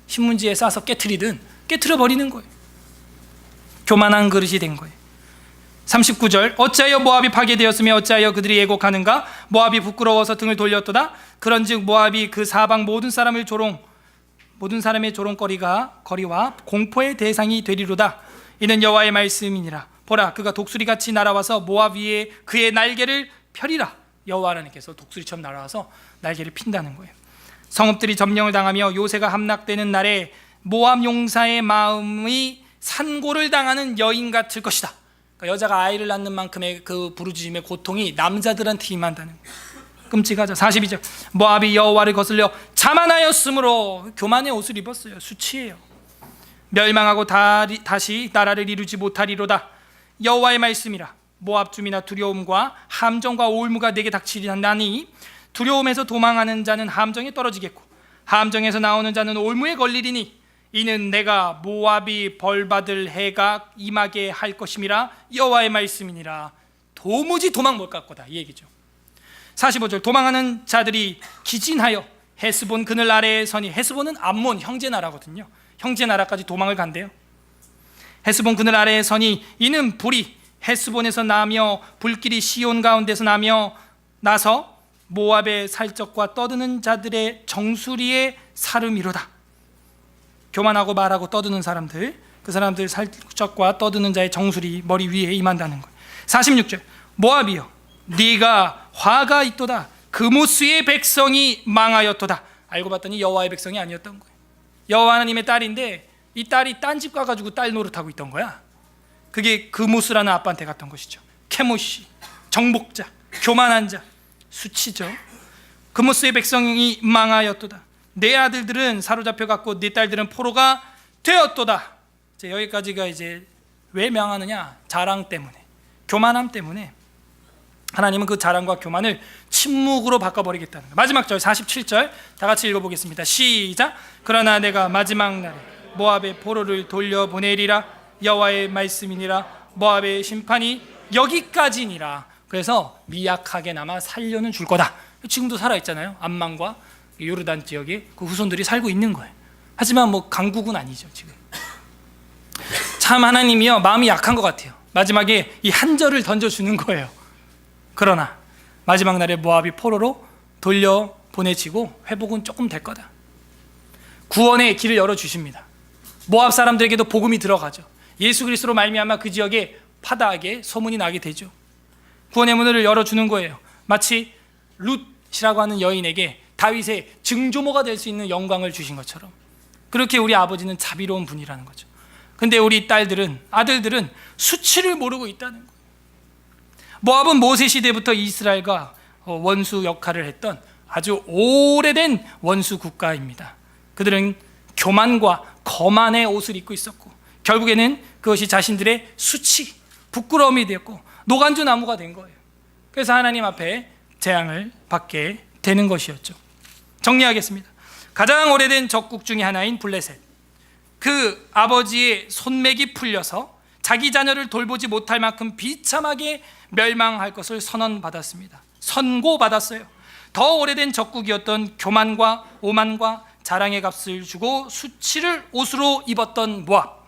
신문지에 싸서 깨트리든 깨트려 버리는 거예요. 교만한 그릇이 된 거예요. 39절 어찌하여 모압이 파괴되었으며 어찌하여 그들이 애곡하는가? 모압이 부끄러워서 등을 돌렸도다. 그런즉 모압이 그 사방 모든 사람을 모든 사람의 조롱거리와 공포의 대상이 되리로다. 이는 여호와의 말씀이니라. 보라, 그가 독수리같이 날아와서 모압 위에 그의 날개를 펴리라. 여호와 하나님께서 독수리처럼 날아와서 날개를 핀다는 거예요. 성읍들이 점령을 당하며 요새가 함락되는 날에 모압 용사의 마음이 산고를 당하는 여인 같을 것이다. 그러니까 여자가 아이를 낳는 만큼의 그 부르짖음의 고통이 남자들한테 임한다는 거예요. 끔찍하죠. 42절, 모압이 여호와를 거슬려 자만하였으므로 교만의 옷을 입었어요. 수치예요. 멸망하고 다시 나라를 이루지 못하리로다. 여호와의 말씀이라. 모압 주민아, 두려움과 함정과 올무가 내게 닥치리나니 두려움에서 도망하는 자는 함정에 떨어지겠고 함정에서 나오는 자는 올무에 걸리리니 이는 내가 모압이 벌받을 해가 임하게 할 것임이라. 여호와의 말씀이니라. 도무지 도망 못 갈 거다, 이 얘기죠. 45절, 도망하는 자들이 기진하여 헤스본 그늘 아래에 서니, 헤스본은 암몬 형제 나라거든요. 형제 나라까지 도망을 간대요. 헤스본 그늘 아래에 서니 이는 불이 헤스본에서 나며 불길이 시온 가운데서 나서 모압의 살적과 떠드는 자들의 정수리의 사름이로다. 교만하고 말하고 떠드는 사람들, 그 사람들 살적과 떠드는 자의 정수리 머리 위에 임한다는 거예요. 46절, 모압이여, 네가 화가 있도다. 그모스의 백성이 망하였도다. 알고 봤더니 여호와의 백성이 아니었던 거예요. 여호와 하나님의 딸인데 이 딸이 딴 집 가가지고 딸 노릇하고 있던 거야. 그게 그모스라는 아빠한테 갔던 것이죠. 케모시, 정복자, 교만한 자, 수치죠. 그모스의 백성이 망하였도다. 내 아들들은 사로잡혀갔고 네 딸들은 포로가 되었도다. 이제 여기까지가 이제 왜 명하느냐? 자랑 때문에, 교만함 때문에 하나님은 그 자랑과 교만을 침묵으로 바꿔버리겠다는 거예요. 마지막 절 47절 다 같이 읽어보겠습니다. 시작. 그러나 내가 마지막 날에 모압의 포로를 돌려보내리라. 여호와의 말씀이니라. 모압의 심판이 여기까지니라. 그래서 미약하게나마 살려는 줄 거다. 지금도 살아있잖아요. 암만과 요르단 지역에 그 후손들이 살고 있는 거예요. 하지만 뭐 강국은 아니죠. 지금 참 하나님이요, 마음이 약한 것 같아요. 마지막에 이 한 절을 던져주는 거예요. 그러나 마지막 날에 모압이 포로로 돌려보내지고 회복은 조금 될 거다. 구원의 길을 열어주십니다. 모압 사람들에게도 복음이 들어가죠. 예수 그리스도로 말미암아 그 지역에 파다하게 소문이 나게 되죠. 구원의 문을 열어주는 거예요. 마치 룻이라고 하는 여인에게 다윗의 증조모가 될 수 있는 영광을 주신 것처럼 그렇게 우리 아버지는 자비로운 분이라는 거죠. 근데 우리 아들들은 수치를 모르고 있다는 거예요. 모압은 모세 시대부터 이스라엘과 원수 역할을 했던 아주 오래된 원수 국가입니다. 그들은 교만과 거만의 옷을 입고 있었고 결국에는 그것이 자신들의 수치, 부끄러움이 되었고 노간주 나무가 된 거예요. 그래서 하나님 앞에 재앙을 받게 되는 것이었죠. 정리하겠습니다. 가장 오래된 적국 중에 하나인 블레셋, 그 아버지의 손맥이 풀려서 자기 자녀를 돌보지 못할 만큼 비참하게 멸망할 것을 선고받았어요. 더 오래된 적국이었던 교만과 오만과 자랑의 값을 주고 수치를 옷으로 입었던 모압,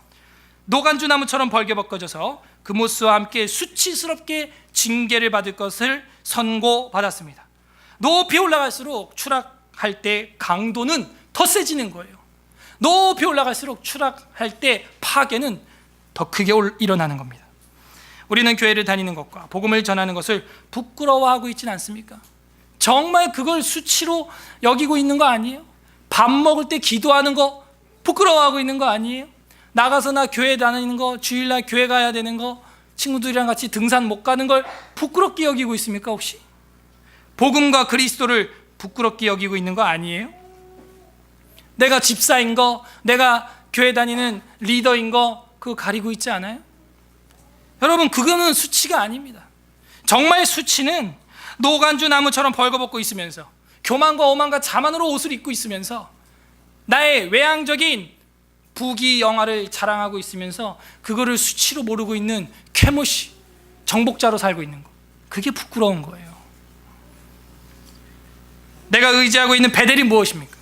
노간주 나무처럼 벌게벗겨져서 그모스와 함께 수치스럽게 징계를 받을 것을 선고받았습니다. 높이 올라갈수록 추락할 때 강도는 더 세지는 거예요. 높이 올라갈수록 추락할 때 파괴는 더 크게 일어나는 겁니다. 우리는 교회를 다니는 것과 복음을 전하는 것을 부끄러워하고 있지는 않습니까? 정말 그걸 수치로 여기고 있는 거 아니에요? 밥 먹을 때 기도하는 거 부끄러워하고 있는 거 아니에요? 나가서 나 교회 다니는 거, 주일날 교회 가야 되는 거, 친구들이랑 같이 등산 못 가는 걸 부끄럽게 여기고 있습니까 혹시? 복음과 그리스도를 부끄럽게 여기고 있는 거 아니에요? 내가 집사인 거, 내가 교회 다니는 리더인 거 그거 가리고 있지 않아요? 여러분, 그거는 수치가 아닙니다. 정말 수치는 노간주 나무처럼 벌거벗고 있으면서 교만과 오만과 자만으로 옷을 입고 있으면서 나의 외향적인 부귀 영화를 자랑하고 있으면서 그거를 수치로 모르고 있는 쾌모시, 정복자로 살고 있는 거, 그게 부끄러운 거예요. 내가 의지하고 있는 베델이 무엇입니까?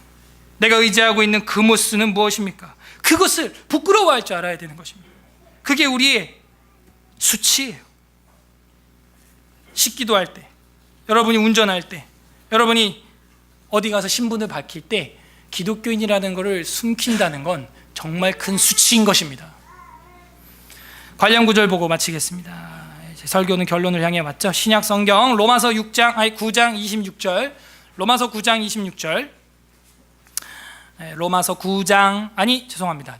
내가 의지하고 있는 그모스는 무엇입니까? 그것을 부끄러워할 줄 알아야 되는 것입니다. 그게 우리의 수치예요. 식기도 할 때, 여러분이 운전할 때, 여러분이 어디 가서 신분을 밝힐 때 기독교인이라는 것을 숨긴다는 건 정말 큰 수치인 것입니다. 관련 구절 보고 마치겠습니다. 이제 설교는 결론을 향해 왔죠. 신약 성경 로마서 9장 26절. 로마서 9장 26절. 로마서 9장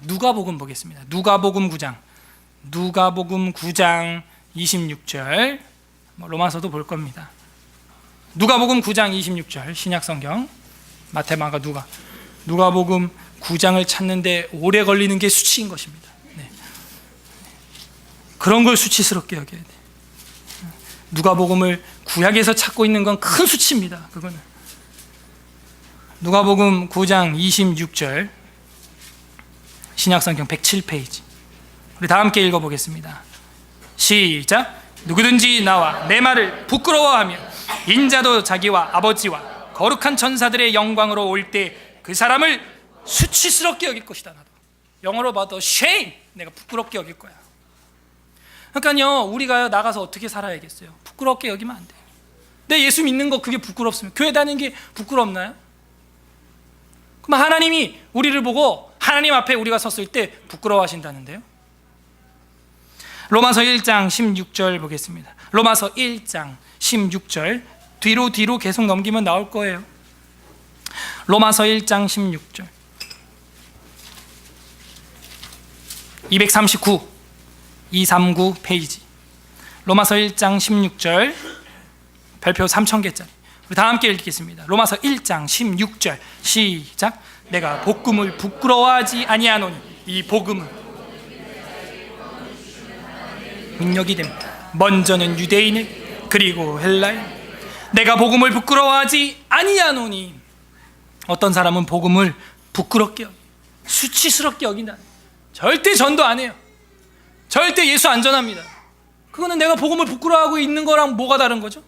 누가복음 보겠습니다. 누가복음 9장 26절. 로마서도 볼 겁니다. 누가복음 9장 26절 신약 성경 마태, 마가, 누가복음 9장을 찾는데 오래 걸리는 게 수치인 것입니다. 네. 그런 걸 수치스럽게 여겨야 돼. 누가복음을 구약에서 찾고 있는 건 큰 수치입니다. 그거는 누가복음 9장 26절 신약성경 107페이지. 우리 다 함께 읽어보겠습니다. 시작. 누구든지 나와 내 말을 부끄러워하며 인자도 자기와 아버지와 거룩한 천사들의 영광으로 올 때 그 사람을 수치스럽게 여길 것이다. 나도 영어로 봐도 shame, 내가 부끄럽게 여길 거야. 그러니까요, 우리가 나가서 어떻게 살아야겠어요? 부끄럽게 여기면 안 돼요. 내 예수 믿는 거 그게 부끄럽으면 교회 다니는 게 부끄럽나요? 그럼 하나님이 우리를 보고 하나님 앞에 우리가 섰을 때 부끄러워하신다는데요. 로마서 1장 16절 보겠습니다. 로마서 1장 16절 뒤로 계속 넘기면 나올 거예요. 로마서 1장 16절 239 페이지. 로마서 1장 16절 별표 3,000개짜리. 우리 다 함께 읽겠습니다. 로마서 1장 16절 시작. 내가 복음을 부끄러워하지 아니하노니 이 복음은 능력이 됩니다. 먼저는 유대인을 그리고 헬라인. 내가 복음을 부끄러워하지 아니하노니. 어떤 사람은 복음을 부끄럽게 수치스럽게 여긴다. 절대 전도 안 해요. 절대 예수 안 전합니다. 그거는 내가 복음을 부끄러워하고 있는 거랑 뭐가 다른 거죠?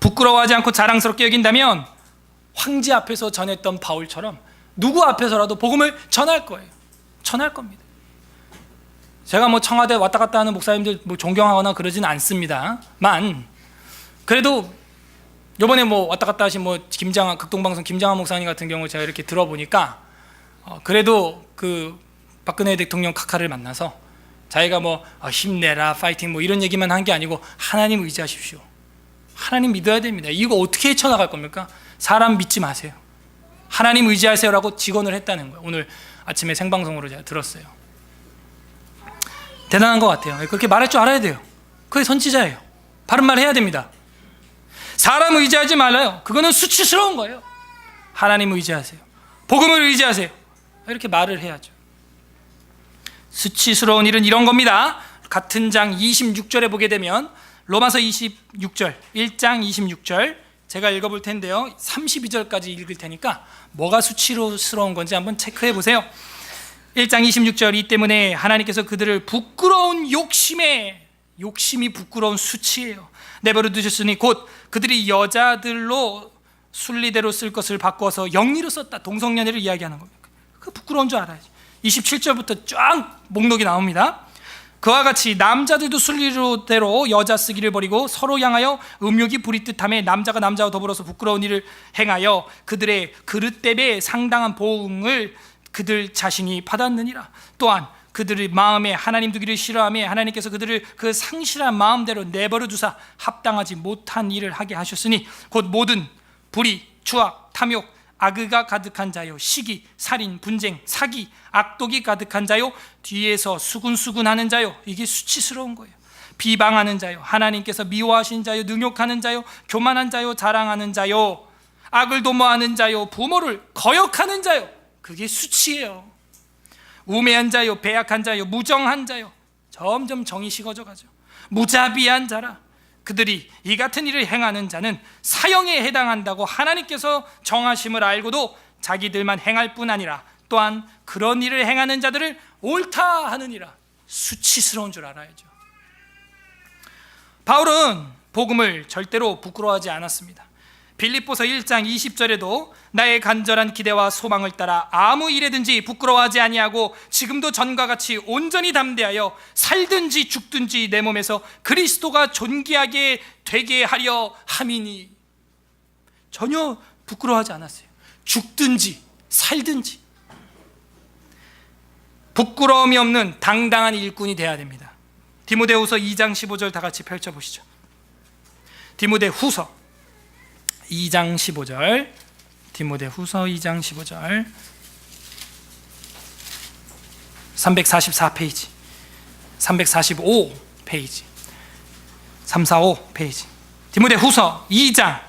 부끄러워하지 않고 자랑스럽게 여긴다면 황제 앞에서 전했던 바울처럼 누구 앞에서라도 복음을 전할 거예요. 전할 겁니다. 제가 청와대 왔다 갔다 하는 목사님들 존경하거나 그러진 않습니다만, 그래도 요번에 왔다 갔다 하신 김장한 극동방송 김장한 목사님 같은 경우 제가 이렇게 들어보니까 그래도 그 박근혜 대통령 카카를 만나서 자기가 힘내라 파이팅 이런 얘기만 한 게 아니고 하나님 의지하십시오. 하나님 믿어야 됩니다. 이거 어떻게 헤쳐나갈 겁니까? 사람 믿지 마세요. 하나님 의지하세요라고 직언을 했다는 거예요. 오늘 아침에 생방송으로 제가 들었어요. 대단한 것 같아요. 그렇게 말할 줄 알아야 돼요. 그게 선지자예요. 바른 말 해야 됩니다. 사람 의지하지 말아요. 그거는 수치스러운 거예요. 하나님 의지하세요. 복음을 의지하세요. 이렇게 말을 해야죠. 수치스러운 일은 이런 겁니다. 같은 장 26절에 보게 되면 로마서 26절 1장 26절 제가 읽어볼 텐데요, 32절까지 읽을 테니까 뭐가 수치스러운 건지 한번 체크해 보세요. 1장 26절 이 때문에 하나님께서 그들을 부끄러운 욕심이 부끄러운 수치예요. 내버려 두셨으니 곧 그들이 여자들로 순리대로 쓸 것을 바꿔서 영리로 썼다. 동성연애를 이야기하는 겁니다. 그 부끄러운 줄 알아야지. 27절부터 쫙 목록이 나옵니다. 그와 같이 남자들도 순리대로 여자 쓰기를 버리고 서로 향하여 음욕이 부리듯하며 남자가 남자와 더불어서 부끄러운 일을 행하여 그들의 그릇됨에 상당한 보응을 그들 자신이 받았느니라. 또한 그들의 마음에 하나님 두기를 싫어하며 하나님께서 그들을 그 상실한 마음대로 내버려 두사 합당하지 못한 일을 하게 하셨으니 곧 모든 불의, 추악, 탐욕, 악의가 가득한 자요, 시기, 살인, 분쟁, 사기, 악독이 가득한 자요, 뒤에서 수군수군하는 자요. 이게 수치스러운 거예요. 비방하는 자요, 하나님께서 미워하신 자요, 능욕하는 자요, 교만한 자요, 자랑하는 자요, 악을 도모하는 자요, 부모를 거역하는 자요. 그게 수치예요. 우매한 자요, 배약한 자요, 무정한 자요. 점점 정이 식어져 가죠. 무자비한 자라. 그들이 이 같은 일을 행하는 자는 사형에 해당한다고 하나님께서 정하심을 알고도 자기들만 행할 뿐 아니라 또한 그런 일을 행하는 자들을 옳다 하느니라. 수치스러운 줄 알아야죠. 바울은 복음을 절대로 부끄러워하지 않았습니다. 빌립보서 1장 20절에도 나의 간절한 기대와 소망을 따라 아무 일에든지 부끄러워하지 아니하고 지금도 전과 같이 온전히 담대하여 살든지 죽든지 내 몸에서 그리스도가 존귀하게 되게 하려 함이니. 전혀 부끄러워하지 않았어요. 죽든지 살든지 부끄러움이 없는 당당한 일꾼이 되어야 됩니다. 디모데후서 2장 15절 다 같이 펼쳐보시죠. 디모데후서 2장 15절, 디모데후서 2장 15절, 344페이지, 345페이지, 345페이지. 디모데후서 2장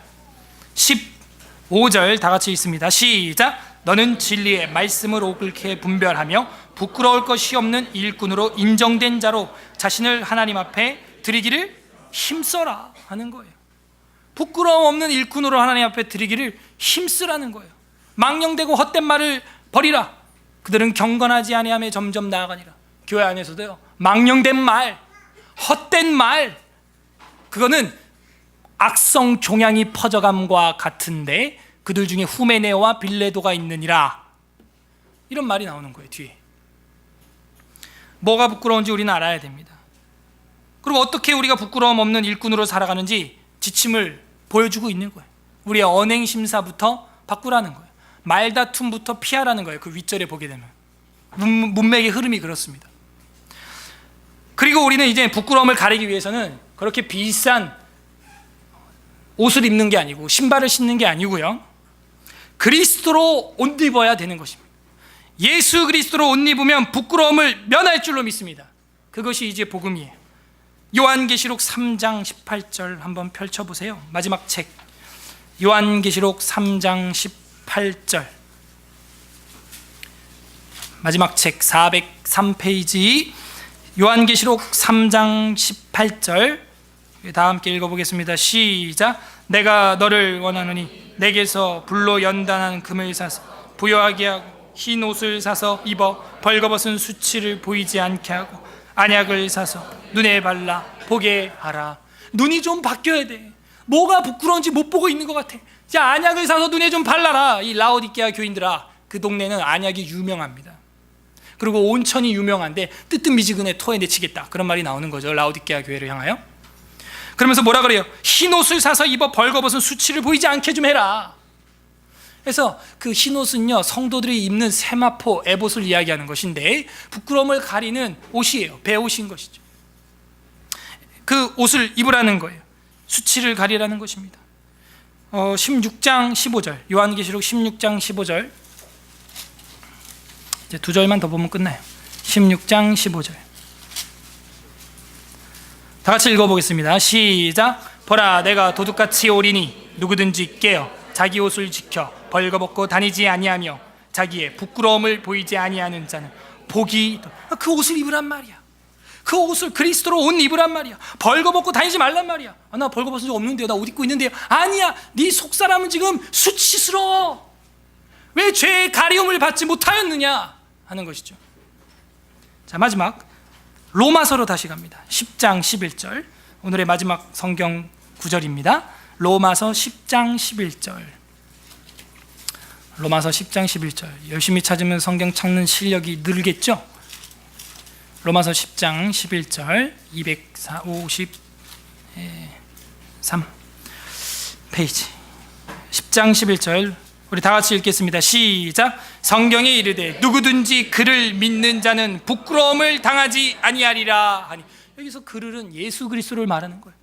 15절 다 같이 읽습니다. 시작. 너는 진리의 말씀을 옳게 분별하며 부끄러울 것이 없는 일꾼으로 인정된 자로 자신을 하나님 앞에 드리기를 힘써라 하는 거예요. 부끄러움 없는 일꾼으로 하나님 앞에 드리기를 힘쓰라는 거예요. 망령되고 헛된 말을 버리라. 그들은 경건하지 아니하며 점점 나아가니라. 교회 안에서도요, 망령된 말, 헛된 말, 그거는 악성 종양이 퍼져감과 같은데 그들 중에 후메네오와 빌레도가 있느니라. 이런 말이 나오는 거예요. 뒤에 뭐가 부끄러운지 우리는 알아야 됩니다. 그리고 어떻게 우리가 부끄러움 없는 일꾼으로 살아가는지 지침을 보여주고 있는 거예요. 우리의 언행심사부터 바꾸라는 거예요. 말다툼부터 피하라는 거예요. 그 윗절에 보게 되면 문맥의 흐름이 그렇습니다. 그리고 우리는 이제 부끄러움을 가리기 위해서는 그렇게 비싼 옷을 입는 게 아니고 신발을 신는 게 아니고요, 그리스도로 옷 입어야 되는 것입니다. 예수 그리스도로 옷 입으면 부끄러움을 면할 줄로 믿습니다. 그것이 이제 복음이에요. 요한계시록 3장 18절 한번 펼쳐보세요. 마지막 책 요한계시록 3장 18절, 마지막 책 403페이지 요한계시록 3장 18절 다 함께 읽어보겠습니다. 시작. 내가 너를 원하노니 내게서 불로 연단한 금을 사서 부요하게 하고 흰 옷을 사서 입어 벌거벗은 수치를 보이지 않게 하고 안약을 사서 눈에 발라 보게 하라. 눈이 좀 바뀌어야 돼. 뭐가 부끄러운지 못 보고 있는 것 같아. 자, 안약을 사서 눈에 좀 발라라. 이 라오디게아 교인들아, 그 동네는 안약이 유명합니다. 그리고 온천이 유명한데 뜨뜻미지근해 토해내치겠다, 그런 말이 나오는 거죠. 라오디게아 교회를 향하여. 그러면서 뭐라 그래요? 흰 옷을 사서 입어 벌거벗은 수치를 보이지 않게 좀 해라. 그래서 그 흰 옷은요, 성도들이 입는 세마포 에봇을 이야기하는 것인데 부끄러움을 가리는 옷이에요. 배옷인 것이죠. 그 옷을 입으라는 거예요. 수치를 가리라는 것입니다. 16장 15절 요한계시록 16장 15절 이제 두 절만 더 보면 끝나요. 16장 15절 다 같이 읽어보겠습니다. 시작. 보라, 내가 도둑같이 오리니 누구든지 깨어 자기 옷을 지켜 벌거벗고 다니지 아니하며 자기의 부끄러움을 보이지 아니하는 자는 복이. 그 옷을 입으란 말이야. 그 옷을 그리스도로 옷 입으란 말이야. 벌거벗고 다니지 말란 말이야. 나 벌거벗은 적 없는데요, 나 옷 입고 있는데요. 아니야, 네 속사람은 지금 수치스러워. 왜 죄의 가리움을 받지 못하였느냐 하는 것이죠. 자, 마지막 로마서로 다시 갑니다. 10장 11절 오늘의 마지막 성경 구절입니다. 로마서 10장 11절 로마서 10장 11절 열심히 찾으면 성경 찾는 실력이 늘겠죠? 로마서 10장 11절 253 페이지 10장 11절 우리 다 같이 읽겠습니다. 시작. 성경에 이르되 누구든지 그를 믿는 자는 부끄러움을 당하지 아니하리라 하니. 여기서 그를은 예수 그리스도를 말하는 거예요.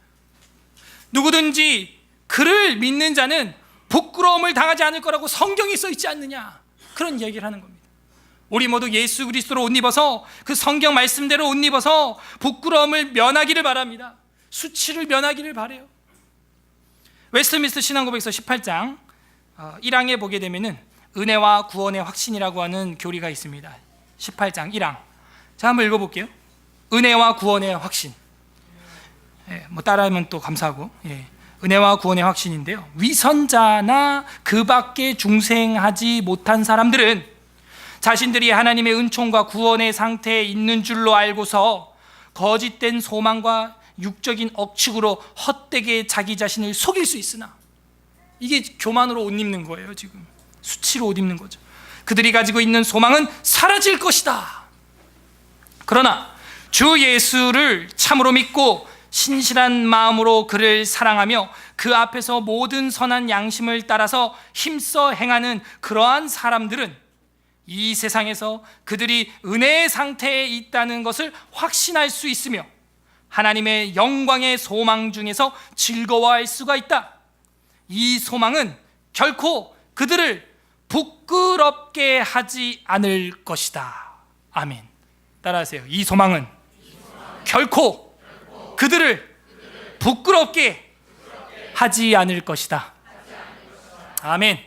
누구든지 그를 믿는 자는 부끄러움을 당하지 않을 거라고 성경에 써 있지 않느냐, 그런 이야기를 하는 겁니다. 우리 모두 예수 그리스도로 옷 입어서 그 성경 말씀대로 옷 입어서 부끄러움을 면하기를 바랍니다. 수치를 면하기를 바라요. 웨스트민스터 신앙고백서 18장 1항에 보게 되면은 은혜와 구원의 확신이라고 하는 교리가 있습니다. 18장 1항. 자, 한번 읽어볼게요. 은혜와 구원의 확신. 뭐 따라하면 또 감사하고. 은혜와 구원의 확신인데요, 위선자나 그 밖에 중생하지 못한 사람들은 자신들이 하나님의 은총과 구원의 상태에 있는 줄로 알고서 거짓된 소망과 육적인 억측으로 헛되게 자기 자신을 속일 수 있으나, 이게 교만으로 옷 입는 거예요. 지금 수치로 옷 입는 거죠. 그들이 가지고 있는 소망은 사라질 것이다. 그러나 주 예수를 참으로 믿고 신실한 마음으로 그를 사랑하며 그 앞에서 모든 선한 양심을 따라서 힘써 행하는 그러한 사람들은 이 세상에서 그들이 은혜의 상태에 있다는 것을 확신할 수 있으며 하나님의 영광의 소망 중에서 즐거워할 수가 있다. 이 소망은 결코 그들을 부끄럽게 하지 않을 것이다. 아멘. 따라하세요. 이 소망은 결코 그들을 부끄럽게 하지 않을 것이다. 아멘.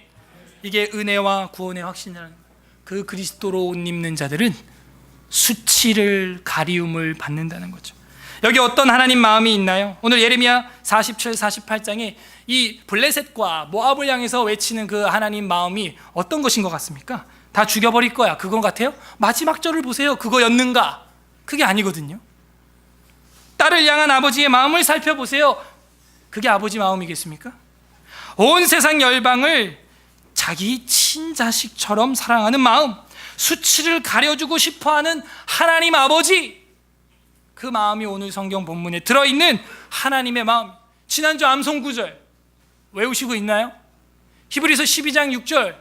이게 은혜와 구원의 확신이라는 거예요. 그 그리스도로 옷 입는 자들은 수치를 가리움을 받는다는 거죠. 여기 어떤 하나님 마음이 있나요? 오늘 예레미야 47, 48장에 이 블레셋과 모압을 향해서 외치는 그 하나님 마음이 어떤 것인 것 같습니까? 다 죽여버릴 거야, 그건 같아요? 마지막 절을 보세요. 그거였는가? 그게 아니거든요. 딸을 향한 아버지의 마음을 살펴보세요. 그게 아버지 마음이겠습니까? 온 세상 열방을 자기 친자식처럼 사랑하는 마음, 수치를 가려주고 싶어하는 하나님 아버지, 그 마음이 오늘 성경 본문에 들어있는 하나님의 마음. 지난주 암송 구절 외우시고 있나요? 히브리서 12장 6절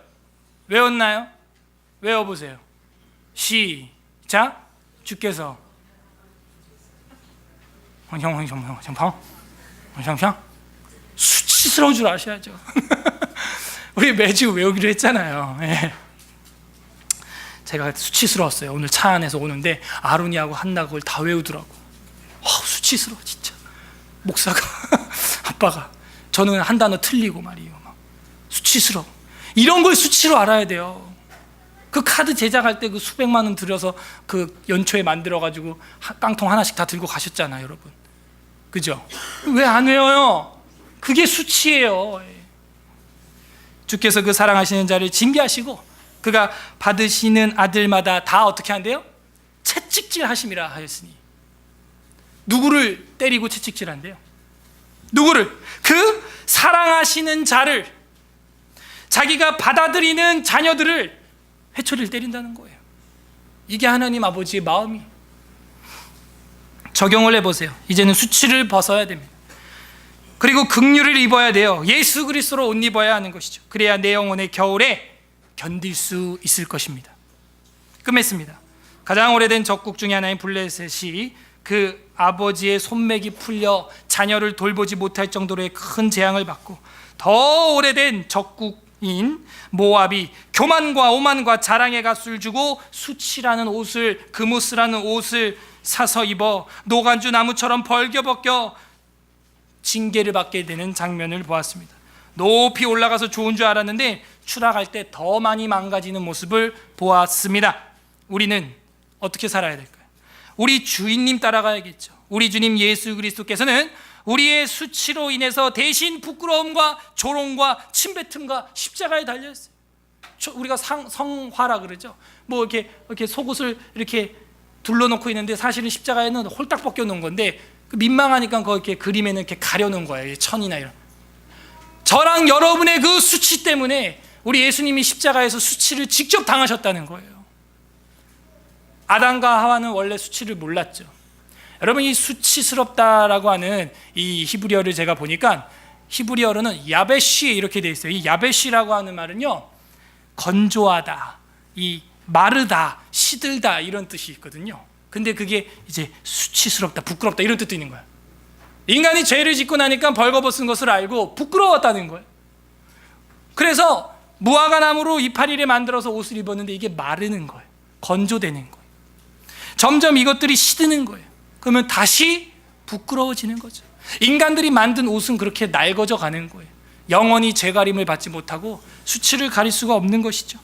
외웠나요? 외워보세요. 시작. 주께서 수치스러운 줄 아셔야죠. 우리 매주 외우기로 했잖아요. 예. 제가 수치스러웠어요. 오늘 차 안에서 오는데 아론이하고 한나 그걸 다 외우더라고. 수치스러워 진짜. 목사가 아빠가 저는 한 단어 틀리고 말이에요. 막 수치스러워. 이런 걸 수치로 알아야 돼요. 그 카드 제작할 때 그 수백만 원 들여서 그 연초에 만들어가지고 깡통 하나씩 다 들고 가셨잖아요, 여러분. 그죠? 왜 안 외워요? 그게 수치예요. 주께서 그 사랑하시는 자를 징계하시고 그가 받으시는 아들마다 다 어떻게 한대요? 채찍질 하심이라 하였으니. 누구를 때리고 채찍질 한대요? 누구를? 그 사랑하시는 자를, 자기가 받아들이는 자녀들을 회초리를 때린다는 거예요. 이게 하나님 아버지의 마음이. 적용을 해보세요. 이제는 수치를 벗어야 됩니다. 그리고 긍휼을 입어야 돼요. 예수 그리스도로 옷 입어야 하는 것이죠. 그래야 내 영혼의 겨울에 견딜 수 있을 것입니다. 끝맺습니다. 가장 오래된 적국 중에 하나인 블레셋이 그 아버지의 손맥이 풀려 자녀를 돌보지 못할 정도로의 큰 재앙을 받고, 더 오래된 적국인 모압이 교만과 오만과 자랑의 값을 주고 수치라는 옷을, 그무스라는 옷을 사서 입어 노간주 나무처럼 벌겨벗겨 징계를 받게 되는 장면을 보았습니다. 높이 올라가서 좋은 줄 알았는데 추락할 때 더 많이 망가지는 모습을 보았습니다. 우리는 어떻게 살아야 될까요? 우리 주인님 따라가야겠죠. 우리 주님 예수 그리스도께서는 우리의 수치로 인해서 대신 부끄러움과 조롱과 침뱉음과 십자가에 달려있어요. 우리가 성화라 그러죠. 뭐 이렇게 속옷을 이렇게 둘러놓고 있는데 사실은 십자가에는 홀딱 벗겨 놓은 건데 민망하니까 이렇게 그림에는 이렇게 가려놓은 거예요. 천이나 이런. 저랑 여러분의 그 수치 때문에 우리 예수님이 십자가에서 수치를 직접 당하셨다는 거예요. 아담과 하와는 원래 수치를 몰랐죠. 여러분, 이 수치스럽다라고 하는 이 히브리어를 제가 보니까 히브리어로는 야베시 이렇게 돼 있어요. 이 야베시라고 하는 말은요, 건조하다, 이 마르다, 시들다 이런 뜻이 있거든요. 근데 그게 이제 수치스럽다, 부끄럽다 이런 뜻도 있는 거예요. 인간이 죄를 짓고 나니까 벌거벗은 것을 알고 부끄러웠다는 거예요. 그래서 무화과 나무로 이파리를 만들어서 옷을 입었는데 이게 마르는 거예요. 건조되는 거예요. 점점 이것들이 시드는 거예요. 그러면 다시 부끄러워지는 거죠. 인간들이 만든 옷은 그렇게 낡아져 가는 거예요. 영원히 죄가림을 받지 못하고 수치를 가릴 수가 없는 것이죠.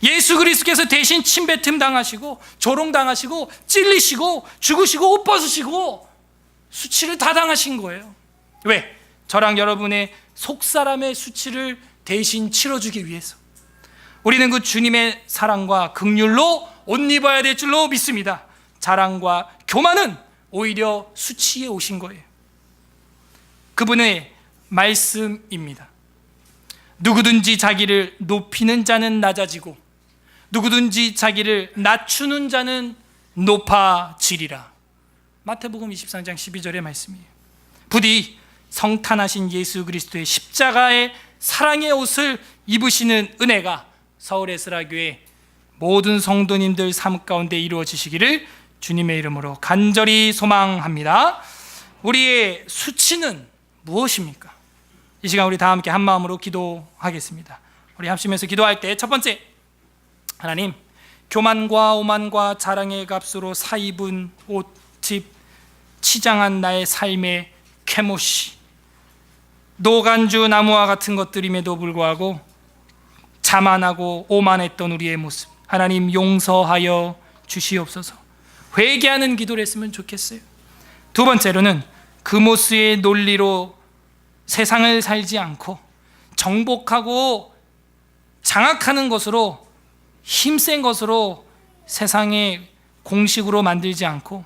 예수 그리스도께서 대신 침뱉음 당하시고 조롱 당하시고 찔리시고 죽으시고 옷 벗으시고 수치를 다 당하신 거예요. 왜? 저랑 여러분의 속사람의 수치를 대신 치러주기 위해서. 우리는 그 주님의 사랑과 긍휼로 옷 입어야 될 줄로 믿습니다. 자랑과 교만은 오히려 수치에 오신 거예요. 그분의 말씀입니다. 누구든지 자기를 높이는 자는 낮아지고 누구든지 자기를 낮추는 자는 높아지리라. 마태복음 23장 12절의 말씀이에요. 부디 성탄하신 예수 그리스도의 십자가의 사랑의 옷을 입으시는 은혜가 서울에스라교회 모든 성도님들 삶 가운데 이루어지시기를 주님의 이름으로 간절히 소망합니다. 우리의 수치는 무엇입니까? 이 시간 우리 다 함께 한 마음으로 기도하겠습니다. 우리 합심해서 기도할 때 첫 번째, 하나님, 교만과 오만과 자랑의 값으로 사입은 옷, 집, 치장한 나의 삶의 캐못이 노간주 나무와 같은 것들임에도 불구하고 자만하고 오만했던 우리의 모습, 하나님 용서하여 주시옵소서. 회개하는 기도를 했으면 좋겠어요. 두 번째로는 금오스의 논리로 세상을 살지 않고 정복하고 장악하는 것으로, 힘센 것으로 세상의 공식으로 만들지 않고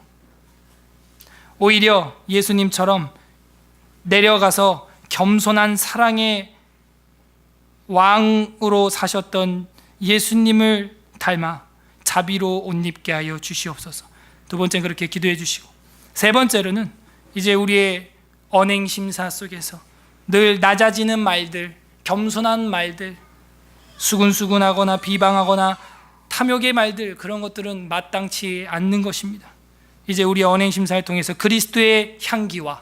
오히려 예수님처럼 내려가서 겸손한 사랑의 왕으로 사셨던 예수님을 닮아 자비로 옷 입게 하여 주시옵소서. 두 번째는 그렇게 기도해 주시고, 세 번째로는 이제 우리의 언행 심사 속에서 늘 낮아지는 말들, 겸손한 말들, 수근수근하거나 비방하거나 탐욕의 말들, 그런 것들은 마땅치 않는 것입니다. 이제 우리 언행 심사를 통해서 그리스도의 향기와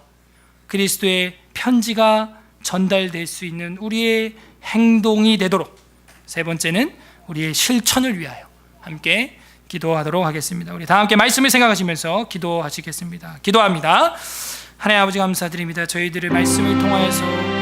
그리스도의 편지가 전달될 수 있는 우리의 행동이 되도록, 세 번째는 우리의 실천을 위하여 함께 기도하도록 하겠습니다. 우리 다 함께 말씀을 생각하시면서 기도하시겠습니다. 기도합니다. 하나님 아버지 감사드립니다. 저희들의 말씀을 통하여서